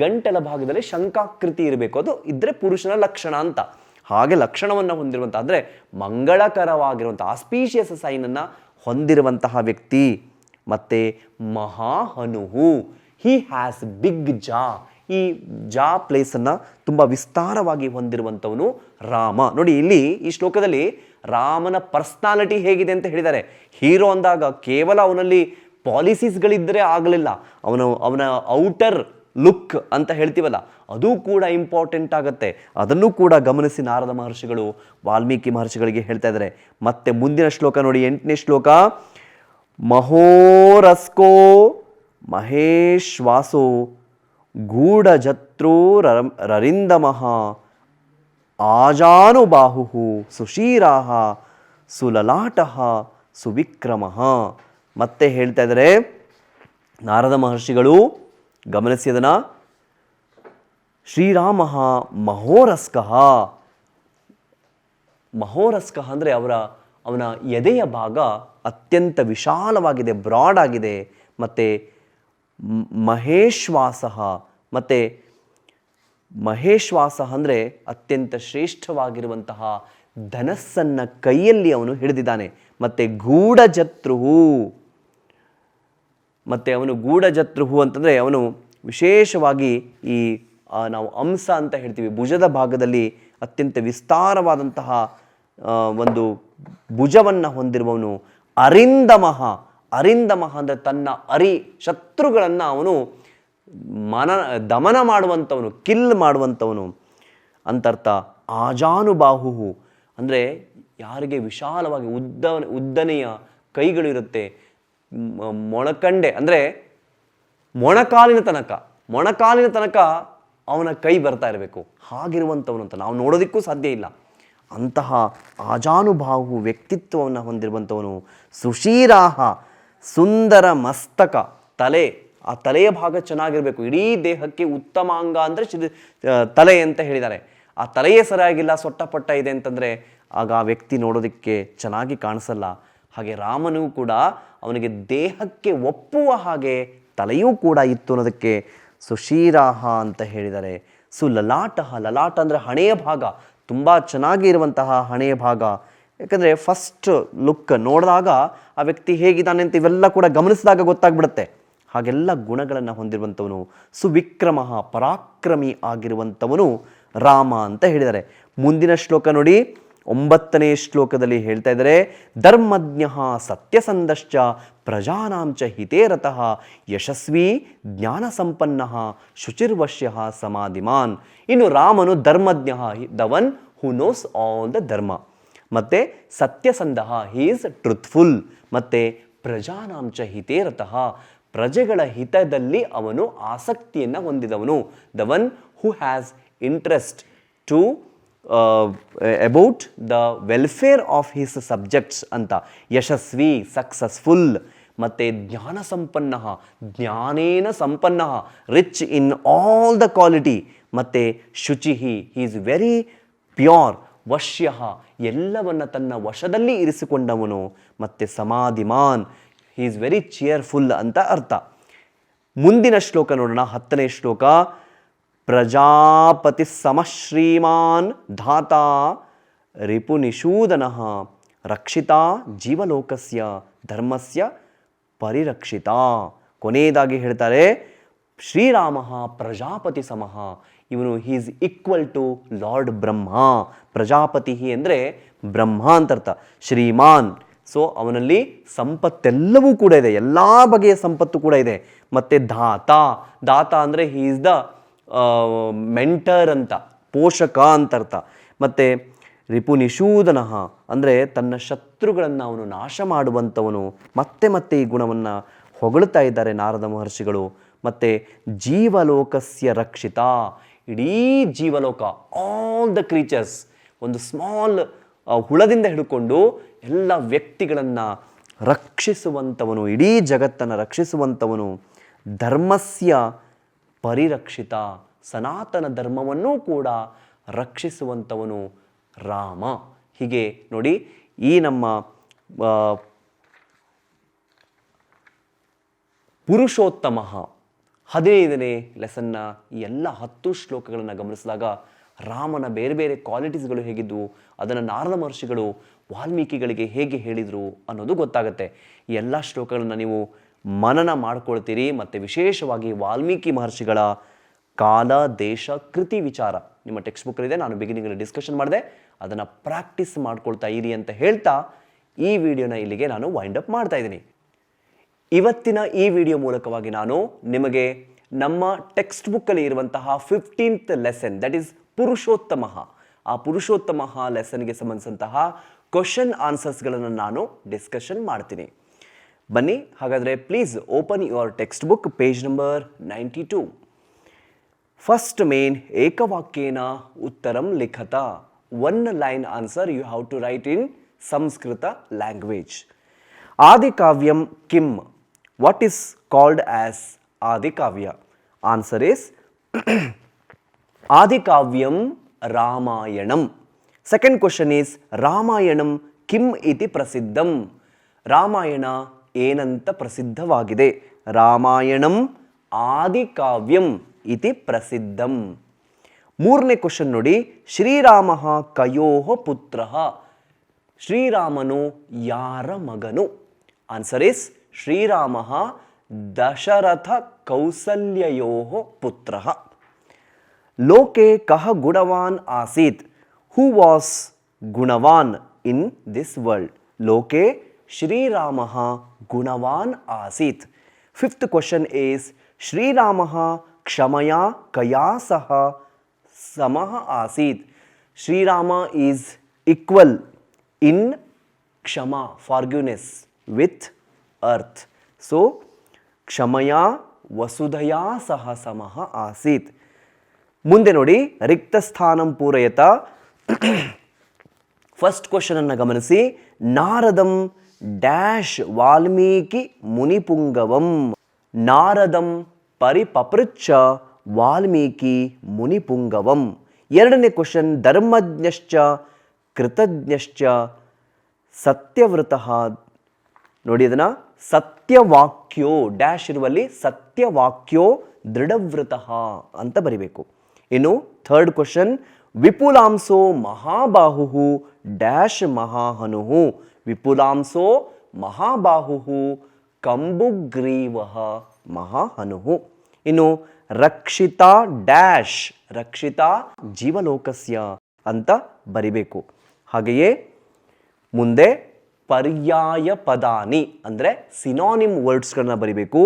ಗಂಟಲ ಭಾಗದಲ್ಲಿ ಶಂಖಾಕೃತಿ ಇರಬೇಕು, ಅದು ಇದ್ರೆ ಪುರುಷನ ಲಕ್ಷಣ ಅಂತ. ಹಾಗೆ ಲಕ್ಷಣವನ್ನು ಹೊಂದಿರುವಂಥ ಅಂದರೆ ಮಂಗಳಕರವಾಗಿರುವಂಥ ಆಸ್ಪೀಷಿಯಸ್ ಸೈನನ್ನು ಹೊಂದಿರುವಂತಹ ವ್ಯಕ್ತಿ. ಮತ್ತು ಮಹಾಹನುಹು, ಹಿ ಹ್ಯಾಸ್ ಬಿಗ್ ಜಾ, ಈ ಜಾ ಪ್ಲೇಸನ್ನು ತುಂಬ ವಿಸ್ತಾರವಾಗಿ ಹೊಂದಿರುವಂಥವನು ರಾಮ. ನೋಡಿ ಇಲ್ಲಿ ಈ ಶ್ಲೋಕದಲ್ಲಿ ರಾಮನ ಪರ್ಸ್ನಾಲಿಟಿ ಹೇಗಿದೆ ಅಂತ ಹೇಳಿದ್ದಾರೆ. ಹೀರೋ ಅಂದಾಗ ಕೇವಲ ಅವನಲ್ಲಿ ಪಾಲಿಸೀಸ್ಗಳಿದ್ದರೆ ಆಗಲಿಲ್ಲ, ಅವನ ಔಟರ್ ಲುಕ್ ಅಂತ ಹೇಳ್ತೀವಲ್ಲ, ಅದು ಕೂಡ ಇಂಪಾರ್ಟೆಂಟ್ ಆಗುತ್ತೆ. ಅದನ್ನು ಕೂಡ ಗಮನಿಸಿ ನಾರದ ಮಹರ್ಷಿಗಳು ವಾಲ್ಮೀಕಿ ಮಹರ್ಷಿಗಳಿಗೆ ಹೇಳ್ತಾ ಇದ್ದಾರೆ. ಮತ್ತೆ ಮುಂದಿನ ಶ್ಲೋಕ ನೋಡಿ, 8ನೇ ಶ್ಲೋಕ. ಮಹೋರಸ್ಕೋ ಮಹೇಶ್ವಾಸೋ ಗೂಢಜತ್ರೋ ರರಿಂದಮಃ ಆಜಾನುಬಾಹು ಸುಶೀರಾಹ ಸುಲಲಾಟಃ ಸುವಿಕ್ರಮಃ. ಮತ್ತೆ ಹೇಳ್ತಾ ಇದ್ದಾರೆ ನಾರದ ಮಹರ್ಷಿಗಳು, ಗಮನಿಸಿ ಅದನ್ನು. ಶ್ರೀರಾಮ ಮಹೋರಸ್ಕಃ, ಮಹೋರಸ್ಕಃ ಅಂದರೆ ಅವನ ಎದೆಯ ಭಾಗ ಅತ್ಯಂತ ವಿಶಾಲವಾಗಿದೆ, ಬ್ರಾಡ್ ಆಗಿದೆ. ಮತ್ತು ಮಹೇಶ್ವಾಸ, ಮತ್ತು ಮಹೇಶ್ವಾಸ ಅಂದರೆ ಅತ್ಯಂತ ಶ್ರೇಷ್ಠವಾಗಿರುವಂತಹ ಧನಸ್ಸನ್ನು ಕೈಯಲ್ಲಿ ಅವನು ಹಿಡಿದಿದ್ದಾನೆ. ಮತ್ತು ಗೂಢಜತ್ರುಹು, ಮತ್ತು ಅವನು ಗೂಢಜತ್ರುಹು ಅಂತಂದರೆ ಅವನು ವಿಶೇಷವಾಗಿ ಈ ನಾವು ಅಂಸ ಅಂತ ಹೇಳ್ತೀವಿ, ಭುಜದ ಭಾಗದಲ್ಲಿ ಅತ್ಯಂತ ವಿಸ್ತಾರವಾದಂತಹ ಒಂದು ಭುಜವನ್ನು ಹೊಂದಿರುವವನು. ಅರಿಂದಮಃ, ಅರಿಂದಮಃ ಅಂದರೆ ತನ್ನ ಶತ್ರುಗಳನ್ನು ಅವನು ದಮನ ಮಾಡುವಂಥವನು, ಕಿಲ್ ಮಾಡುವಂಥವನು ಅಂತರ್ಥ. ಆಜಾನುಬಾಹು ಅಂದರೆ ಯಾರಿಗೆ ವಿಶಾಲವಾಗಿ ಉದ್ದನೆಯ ಕೈಗಳು ಇರುತ್ತೆ, ಮೊಣಕಂಡೆ ಅಂದರೆ ಮೊಣಕಾಲಿನ ತನಕ ಅವನ ಕೈ ಬರ್ತಾ ಇರಬೇಕು, ಹಾಗಿರುವಂಥವನು ಅಂತ ನಾವು ನೋಡೋದಕ್ಕೂ ಸಾಧ್ಯ ಇಲ್ಲ. ಅಂತಹ ಆಜಾನುಬಾಹು ವ್ಯಕ್ತಿತ್ವವನ್ನು ಹೊಂದಿರುವಂಥವನು. ಸುಶೀರಾಹ, ಸುಂದರ ಮಸ್ತಕ, ತಲೆ, ಆ ತಲೆಯ ಭಾಗ ಚೆನ್ನಾಗಿರಬೇಕು. ಇಡೀ ದೇಹಕ್ಕೆ ಉತ್ತಮಾಂಗ ಅಂದರೆ ತಲೆ ಅಂತ ಹೇಳಿದ್ದಾರೆ. ಆ ತಲೆಯೇ ಸರಿಯಾಗಿಲ್ಲ, ಸೊಟ್ಟಪಟ್ಟ ಇದೆ ಅಂತಂದರೆ ಆಗ ಆ ವ್ಯಕ್ತಿ ನೋಡೋದಕ್ಕೆ ಚೆನ್ನಾಗಿ ಕಾಣಿಸಲ್ಲ. ಹಾಗೆ ರಾಮನೂ ಕೂಡ ಅವನಿಗೆ ದೇಹಕ್ಕೆ ಒಪ್ಪುವ ಹಾಗೆ ತಲೆಯೂ ಕೂಡ ಇತ್ತು ಅನ್ನೋದಕ್ಕೆ ಸುಶೀರಾಹ ಅಂತ ಹೇಳಿದ್ದಾರೆ. ಸುಲಲಾಟಃ, ಲಲಾಟ ಅಂದರೆ ಹಣೆಯ ಭಾಗ, ತುಂಬ ಚೆನ್ನಾಗಿ ಇರುವಂತಹ ಹಣೆಯ ಭಾಗ. ಯಾಕಂದರೆ ಫಸ್ಟ್ ಲುಕ್ ನೋಡಿದಾಗ ಆ ವ್ಯಕ್ತಿ ಹೇಗಿದ್ದಾನೆ ಅಂತ ಇವೆಲ್ಲ ಕೂಡ ಗಮನಿಸಿದಾಗ ಗೊತ್ತಾಗ್ಬಿಡುತ್ತೆ. ಹಾಗೆಲ್ಲ ಗುಣಗಳನ್ನು ಹೊಂದಿರುವಂಥವನು. ಸುವಿಕ್ರಮ, ಪರಾಕ್ರಮಿ ಆಗಿರುವಂಥವನು ರಾಮ ಅಂತ ಹೇಳಿದ್ದಾರೆ. ಮುಂದಿನ ಶ್ಲೋಕ ನೋಡಿ, 9ನೇ ಶ್ಲೋಕದಲ್ಲಿ ಹೇಳ್ತಾ ಇದ್ದಾರೆ. ಧರ್ಮಜ್ಞ ಸತ್ಯಸಂಧಶ್ಚ ಪ್ರಜಾನಾಂಚ ಹಿತೇರತಃ ಯಶಸ್ವಿ ಜ್ಞಾನಸಂಪನ್ನ ಶುಚಿರ್ವಶ್ಯ ಸಮಾಧಿಮಾನ್. ಇನ್ನು ರಾಮನು ಧರ್ಮಜ್ಞ, the one who knows all the dharma. ಮತ್ತು ಸತ್ಯಸಂಧ, ಹಿ ಈಸ್ ಟ್ರುತ್ಫುಲ್. ಮತ್ತು ಪ್ರಜಾನಾಂಚ ಹಿತೇರತಃ, ಪ್ರಜೆಗಳ ಹಿತದಲ್ಲಿ ಅವನು ಆಸಕ್ತಿಯನ್ನು ಹೊಂದಿದವನು. The one who has interest to about the welfare of his subjects ಅಂತ. ಯಶಸ್ವಿ, ಸಕ್ಸಸ್ಫುಲ್. ಮತ್ತು ಜ್ಞಾನ ಸಂಪನ್ನ, ಜ್ಞಾನೇನ ಸಂಪನ್ನ, rich in all the quality. ಮತ್ತು ಶುಚಿಹಿ, ಹಿ ಈಸ್ ವೆರಿ ಪ್ಯೂರ್. ವಶ್ಯ, ಎಲ್ಲವನ್ನ ತನ್ನ ವಶದಲ್ಲಿ ಇರಿಸಿಕೊಂಡವನು. ಮತ್ತು ಸಮಾಧಿಮಾನ್, ಹಿ ಈಸ್ ವೆರಿ ಚಿಯರ್ಫುಲ್ ಅಂತ ಅರ್ಥ. ಮುಂದಿನ ಶ್ಲೋಕ ನೋಡೋಣ, 10ನೇ ಶ್ಲೋಕ. ಪ್ರಜಾಪತಿ ಸಮಶ್ರೀಮಾನ್ ಧಾತಾ ರಿಪುನಿಷೂದನಃ ರಕ್ಷಿತಾ ಜೀವಲೋಕಸ್ಯ ಧರ್ಮಸ್ಯ ಪರಿರಕ್ಷಿತ. ಕೊನೆಯದಾಗಿ ಹೇಳ್ತಾರೆ, ಶ್ರೀರಾಮ ಪ್ರಜಾಪತಿ ಸಮಃ, ಇವನು ಈಸ್ ಈಕ್ವಲ್ ಟು ಲಾರ್ಡ್ ಬ್ರಹ್ಮ. ಪ್ರಜಾಪತಿ ಅಂದರೆ ಬ್ರಹ್ಮ ಅಂತರ್ಥ. ಶ್ರೀಮಾನ್, ಸೊ ಅವನಲ್ಲಿ ಸಂಪತ್ತೆಲ್ಲವೂ ಕೂಡ ಇದೆ, ಎಲ್ಲ ಬಗೆಯ ಸಂಪತ್ತು ಕೂಡ ಇದೆ. ಮತ್ತು ದಾತ ಅಂದರೆ ಹಿ ಈಸ್ ದ ಮೆಂಟರ್ ಅಂತ, ಪೋಷಕ ಅಂತರ್ಥ. ಮತ್ತು ರಿಪುನಿಷೂದನ ಅಂದರೆ ತನ್ನ ಶತ್ರುಗಳನ್ನು ಅವನು ನಾಶ ಮಾಡುವಂಥವನು. ಮತ್ತೆ ಮತ್ತೆ ಈ ಗುಣವನ್ನು ಹೊಗಳ್ತಾ ಇದ್ದಾರೆ ನಾರದ ಮಹರ್ಷಿಗಳು. ಮತ್ತು ಜೀವಲೋಕಸ್ಯ ರಕ್ಷಿತ, ಇಡೀ ಜೀವಲೋಕ, ಆಲ್ ದ ಕ್ರೀಚರ್ಸ್, ಒಂದು ಸ್ಮಾಲ್ ಹುಳದಿಂದ ಹಿಡ್ಕೊಂಡು ಎಲ್ಲ ವ್ಯಕ್ತಿಗಳನ್ನು ರಕ್ಷಿಸುವಂಥವನು, ಇಡೀ ಜಗತ್ತನ್ನು ರಕ್ಷಿಸುವಂಥವನು. ಧರ್ಮಸ್ಯ ಪರಿರಕ್ಷಿತ, ಸನಾತನ ಧರ್ಮವನ್ನೂ ಕೂಡ ರಕ್ಷಿಸುವಂಥವನು ರಾಮ. ಹೀಗೆ ನೋಡಿ, ಈ ನಮ್ಮ ಪುರುಷೋತ್ತಮ 15ನೇ ಲೆಸನ್ನ ಈ ಎಲ್ಲ 10 ಶ್ಲೋಕಗಳನ್ನು ಗಮನಿಸಿದಾಗ ರಾಮನ ಬೇರೆ ಬೇರೆ ಕ್ವಾಲಿಟೀಸ್ಗಳು ಹೇಗಿದ್ವು, ಅದನ್ನು ನಾರದ ಮಹರ್ಷಿಗಳು ವಾಲ್ಮೀಕಿಗಳಿಗೆ ಹೇಗೆ ಹೇಳಿದರು ಅನ್ನೋದು ಗೊತ್ತಾಗುತ್ತೆ. ಈ ಎಲ್ಲ ಶ್ಲೋಕಗಳನ್ನು ನೀವು ಮನನ ಮಾಡ್ಕೊಳ್ತೀರಿ. ಮತ್ತು ವಿಶೇಷವಾಗಿ ವಾಲ್ಮೀಕಿ ಮಹರ್ಷಿಗಳ ಕಾಲ, ದೇಶ, ಕೃತಿ ವಿಚಾರ ನಿಮ್ಮ ಟೆಕ್ಸ್ಟ್ ಬುಕ್ಕಲ್ಲಿದೆ. ನಾನು ಬಿಗಿನಿಂಗಲ್ಲಿ ಡಿಸ್ಕಷನ್ ಮಾಡಿದೆ, ಅದನ್ನು ಪ್ರಾಕ್ಟೀಸ್ ಮಾಡ್ಕೊಳ್ತಾ ಇರಿ ಅಂತ ಹೇಳ್ತಾ ಈ ವಿಡಿಯೋನ ಇಲ್ಲಿಗೆ ನಾನು ವೈಂಡ್ ಅಪ್ ಮಾಡ್ತಾ ಇದ್ದೀನಿ. ಇವತ್ತಿನ ಈ ವಿಡಿಯೋ ಮೂಲಕವಾಗಿ ನಾನು ನಿಮಗೆ ನಮ್ಮ ಟೆಕ್ಸ್ಟ್ ಬುಕ್ಕಲ್ಲಿ ಇರುವಂತಹ 15th ಲೆಸನ್, ದಟ್ ಈಸ್ ಪುರುಷೋತ್ತಮ, ಆ ಪುರುಷೋತ್ತಮ ಲೆಸನ್ಗೆ ಸಂಬಂಧಿಸಿದಂತಹ ಕ್ವಶನ್ ಆನ್ಸರ್ಸ್ಗಳನ್ನು ನಾನು ಡಿಸ್ಕಷನ್ ಮಾಡ್ತೀನಿ. ಬನ್ನಿ ಹಾಗಾದರೆ please open your text book, page number 92. First main ಏಕವಾಕ್ಯೇನ ಉತ್ತರಂ ಲಿಖತ. 1 line answer you have to write in Sanskrit language. ಆದಿಕಾವ್ಯಂ ಕಿಂ? What is called as Adikavya? Answer is Adikavyam Ramayanam. Second question is Ramayanam kim iti prasiddham? Ramayana ಏನಂತ ಪ್ರಸಿದ್ಧವಾಗಿದೆ? ರಾಮಾಯಣಂ ಆದಿಕಾವ್ಯಂ ಇತಿ ಪ್ರಸಿದ್ಧಂ. ಮೂರನೇ question ನೋಡಿ, ಶ್ರೀರಾಮ ಕಯೋಃ ಪುತ್ರಃ? ಶ್ರೀರಾಮನು ಯಾರ ಮಗನು? ಆನ್ಸರ್ ಇಸ್ ಶ್ರೀರಾಮ ದಶರಥ ಕೌಸಲ್ಯಯೋಃ ಪುತ್ರಃ. ಲೋಕೆ ಕಃ ಗುಣವಾನ್ ಆಸೀತ್? ಹೂ ವಾಸ್ ಗುಣವಾನ್ ಇನ್ ದಿಸ್ ವರ್ಲ್ಡ್? ಲೋಕೆ ಶ್ರೀರಾಮ ಗುಣವಾನ್ ಆಸೀತ್. ಫಿಫ್ತ್ ಕ್ವಶನ್ ಈಸ್ ಶ್ರೀರಾಮ ಕ್ಷಮಯಾ ಕಯಾ ಸಹ ಸಮಃ ಆಸೀತ್? ಶ್ರೀರಾಮ ಈಸ್ ಈಕ್ವಲ್ ಇನ್ ಕ್ಷಮಾ, ಫಾರ್ಗ್ಯೂನೆಸ್, ವಿತ್ ಅರ್ತ್. ಸೊ ಕ್ಷಮಯಾ ವಸುಧಯಾ ಸಹ ಸಮಃ ಆಸೀತ್. ಮುಂದೆ ನೋಡಿ, ರಿಕ್ತ ಸ್ಥಾನಂ ಪೂರಯತ. ಫಸ್ಟ್ ಕ್ವಶನ್ ಅನ್ನು ಗಮನಿಸಿ. ನಾರದಂ ಡ್ಯಾಶ್ ವಾಲ್ಮೀಕಿ ಮುನಿಪುಂಗವಂ? ನಾರದಂ ಪರಿಪಪೃಚ್ಛ ವಾಲ್ಮೀಕಿ ಮುನಿಪುಂಗವಂ. ಎರಡನೇ ಕ್ವಶನ್, ಧರ್ಮಜ್ಞಶ್ಚ ಕೃತಜ್ಞಶ್ಚ ಸತ್ಯವೃತಃ. ನೋಡಿ ಅದನ್ನು, ಸತ್ಯವಾಕ್ಯೋ ಡ್ಯಾಶ್ ಇರುವಲ್ಲಿ ಸತ್ಯವಾಕ್ಯೋ ದೃಢವೃತಃ ಅಂತ ಬರಿಬೇಕು. ಇನ್ನು third question, ವಿಪುಲಾಂಸೋ Mahabahu dash ಮಹಾಹನು? ವಿಪುಲಾಂಸೋ Mahabahu ಕಂಬುಗ್ರೀವ ಮಹಾಹನು. ಇನ್ನು ರಕ್ಷಿತಾ ಡ್ಯಾಶ್ ರಕ್ಷಿತಾ ಜೀವಲೋಕಸ್ಯ ಅಂತ ಬರಿಬೇಕು. ಹಾಗೆಯೇ ಮುಂದೆ ಪರ್ಯಾಯ ಪದಾನಿ ಅಂದರೆ ಸಿನಾನಿಮ್ ವರ್ಡ್ಸ್ಗಳನ್ನ ಬರಿಬೇಕು.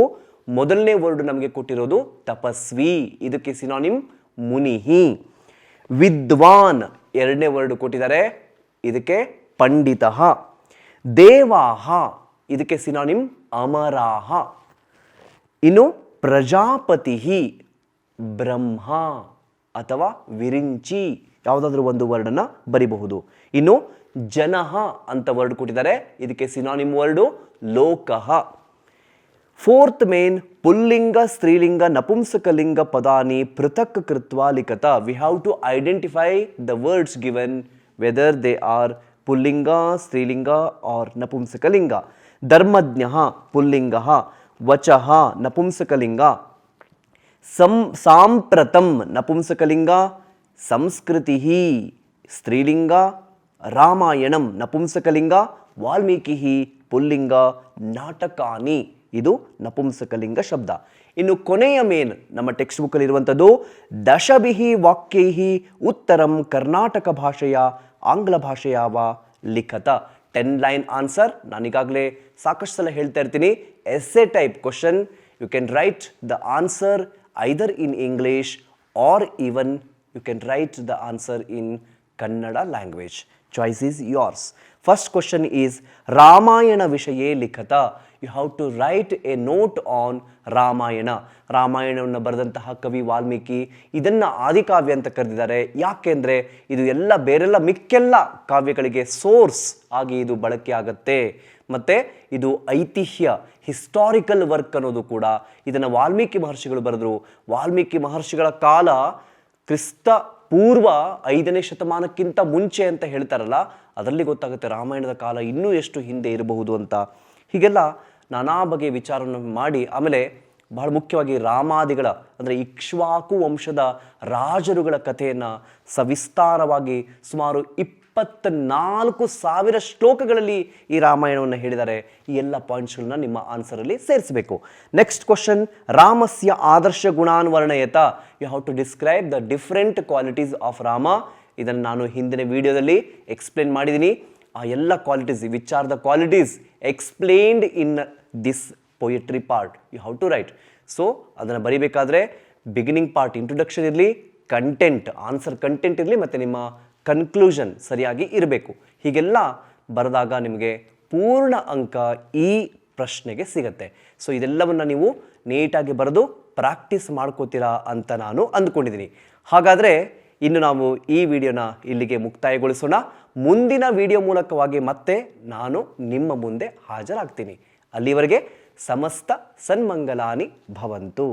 ಮೊದಲನೇ ವರ್ಡ್ ನಮಗೆ ಕೊಟ್ಟಿರೋದು ತಪಸ್ವಿ, ಇದಕ್ಕೆ ಸಿನಾನಿಮ್ ಮುನಿಹಿ. ವಿದ್ವಾನ್ ಎರಡನೇ ವರ್ಡ್ ಕೊಟ್ಟಿದ್ದಾರೆ, ಇದಕ್ಕೆ ಪಂಡಿತಃ. ದೇವಾಹ ಇದಕ್ಕೆ ಸಿನಾನಿಮ್ ಅಮರಾಹ. ಇನ್ನು ಪ್ರಜಾಪತಿ ಬ್ರಹ್ಮ ಅಥವಾ ವಿರಿಂಚಿ, ಯಾವುದಾದ್ರೂ ಒಂದು ವರ್ಡನ್ನು ಬರಿಬಹುದು. ಇನ್ನು ಜನಃ ಅಂತ ವರ್ಡ್ ಕೊಟ್ಟಿದ್ದಾರೆ, ಇದಕ್ಕೆ ಸಿನಾನಿಮ್ ವರ್ಡು ಲೋಕಃ. ಫೋರ್ತ್ ಮೇನ್ ಪುಲ್ಲಿಂಗ ಸ್ತ್ರೀಲಿಂಗ ನಪುಂಸಕಲಿಂಗ ಪದಾನಿ ಪೃಥಕ್ ಕೃತ್ವಾ ಲಿಖತ. We have to identify the words given whether they are ಪುಲ್ಲಿಂಗ, ಸ್ತ್ರೀಲಿಂಗ ಆರ್ ನಪುಂಸಕಲಿಂಗ. ಧರ್ಮಜ್ಞಃ ಪುಲ್ಲಿಂಗಃ, ವಚಃ ನಪುಂಸಕಲಿಂಗ, ಸಾಂಪ್ರತಂ ನಪುಂಸಕಲಿಂಗ, ಸಂಸ್ಕೃತಿ ಸ್ತ್ರೀಲಿಂಗ, ರಾಮಾಯಣಂ ನಪುಂಸಕಲಿಂಗ, ವಾಲ್ಮೀಕಿ ಪುಲ್ಲಿಂಗ, ನಾಟಕಾನಿ ಇದು ನಪುಂಸಕಲಿಂಗ ಶಬ್ದ. ಇನ್ನು ಕೊನೆಯ ಮೇನ್ ನಮ್ಮ ಟೆಕ್ಸ್ಟ್ ಬುಕ್ಕಲ್ಲಿ ಇರುವಂಥದ್ದು ದಶಭಿಹಿ ವಾಕ್ಯೈಹಿ ಉತ್ತರಂ ಕರ್ನಾಟಕ ಭಾಷೆಯ ಆಂಗ್ಲ ಭಾಷೆಯಾವ ಲಿಖತ. 10 ಲೈನ್ ಆನ್ಸರ್. ನಾನೀಗಾಗಲೇ ಸಾಕಷ್ಟು ಸಲ ಹೇಳ್ತಾ ಇರ್ತೀನಿ, essay type question. You can write the answer either in English or even you can write the answer in Kannada language. Choice is yours. First question is Ramayana Vishaye Likhata. You have to write a note on Ramayana. ರಾಮಾಯಣವನ್ನು ಬರೆದಂತಹ ಕವಿ ವಾಲ್ಮೀಕಿ. ಇದನ್ನು ಆದಿಕಾವ್ಯ ಅಂತ ಕರೆದಿದ್ದಾರೆ. ಯಾಕೆಂದರೆ ಇದು ಎಲ್ಲ ಬೇರೆಲ್ಲ ಮಿಕ್ಕೆಲ್ಲ ಕಾವ್ಯಗಳಿಗೆ ಸೋರ್ಸ್ ಆಗಿ ಇದು ಬಳಕೆ ಆಗುತ್ತೆ. ಮತ್ತು ಇದು ಐತಿಹ್ಯ, ಹಿಸ್ಟಾರಿಕಲ್ ವರ್ಕ್ ಅನ್ನೋದು ಕೂಡ. ಇದನ್ನು ವಾಲ್ಮೀಕಿ ಮಹರ್ಷಿಗಳು ಬರೆದರು. ವಾಲ್ಮೀಕಿ ಮಹರ್ಷಿಗಳ ಕಾಲ ಕ್ರಿಸ್ತ ಪೂರ್ವ 5ನೇ ಶತಮಾನಕ್ಕಿಂತ ಮುಂಚೆ ಅಂತ ಹೇಳ್ತಾರಲ್ಲ, ಅದರಲ್ಲಿ ಗೊತ್ತಾಗುತ್ತೆ ರಾಮಾಯಣದ ಕಾಲ ಇನ್ನೂ ಎಷ್ಟು ಹಿಂದೆ ಇರಬಹುದು ಅಂತ. ಹೀಗೆಲ್ಲ ನಾನಾ ಬಗೆಯ ವಿಚಾರವನ್ನು ಮಾಡಿ, ಆಮೇಲೆ ಬಹಳ ಮುಖ್ಯವಾಗಿ ರಾಮಾದಿಗಳ ಅಂದರೆ ಇಕ್ಷ್ವಾಕು ವಂಶದ ರಾಜರುಗಳ ಕಥೆಯನ್ನು ಸವಿಸ್ತಾರವಾಗಿ ಸುಮಾರು 24,000 ಶ್ಲೋಕಗಳಲ್ಲಿ ಈ ರಾಮಾಯಣವನ್ನು ಹೇಳಿದ್ದಾರೆ. ಈ ಎಲ್ಲ ಪಾಯಿಂಟ್ಸ್ಗಳನ್ನ ನಿಮ್ಮ ಆನ್ಸರಲ್ಲಿ ಸೇರಿಸಬೇಕು. ನೆಕ್ಸ್ಟ್ ಕ್ವಶನ್, ರಾಮಸ್ಯ ಆದರ್ಶ ಗುಣಾನ್ ವರ್ಣಯತ. You have to describe the different qualities of Rama. ಇದನ್ನು ನಾನು ಹಿಂದಿನ ವಿಡಿಯೋದಲ್ಲಿ ಎಕ್ಸ್ಪ್ಲೇನ್ ಮಾಡಿದ್ದೀನಿ. ಆ ಎಲ್ಲ qualities, which are the qualities explained in this poetry part you have to write. So ಅದನ್ನು ಬರೀಬೇಕಾದ್ರೆ ಬಿಗಿನಿಂಗ್ ಪಾರ್ಟ್ ಇಂಟ್ರೊಡಕ್ಷನ್ ಇರಲಿ, ಕಂಟೆಂಟ್ ಆನ್ಸರ್ ಕಂಟೆಂಟ್ ಇರಲಿ, ಮತ್ತು ನಿಮ್ಮ ಕನ್ಕ್ಲೂಷನ್ ಸರಿಯಾಗಿ ಇರಬೇಕು. ಹೀಗೆಲ್ಲ ಬರೆದಾಗ ನಿಮಗೆ ಪೂರ್ಣ ಅಂಕ ಈ ಪ್ರಶ್ನೆಗೆ ಸಿಗತ್ತೆ. ಸೊ ಇದೆಲ್ಲವನ್ನು ನೀವು ನೀಟಾಗಿ ಬರೆದು ಪ್ರಾಕ್ಟೀಸ್ ಮಾಡ್ಕೋತೀರಾ ಅಂತ ನಾನು ಅಂದ್ಕೊಂಡಿದ್ದೀನಿ. ಹಾಗಾದರೆ ಇನ್ನು ನಾವು ಈ ವಿಡಿಯೋನ ಇಲ್ಲಿಗೆ ಮುಕ್ತಾಯಗೊಳಿಸೋಣ. ಮುಂದಿನ ವಿಡಿಯೋ ಮೂಲಕವಾಗಿ ಮತ್ತೆ ನಾನು ನಿಮ್ಮ ಮುಂದೆ ಹಾಜರಾಗ್ತೀನಿ. ಅಲ್ಲಿವರೆಗೆ ಸಮಸ್ತ ಸನ್ಮಂಗಲಾನಿ ಭವಂತು.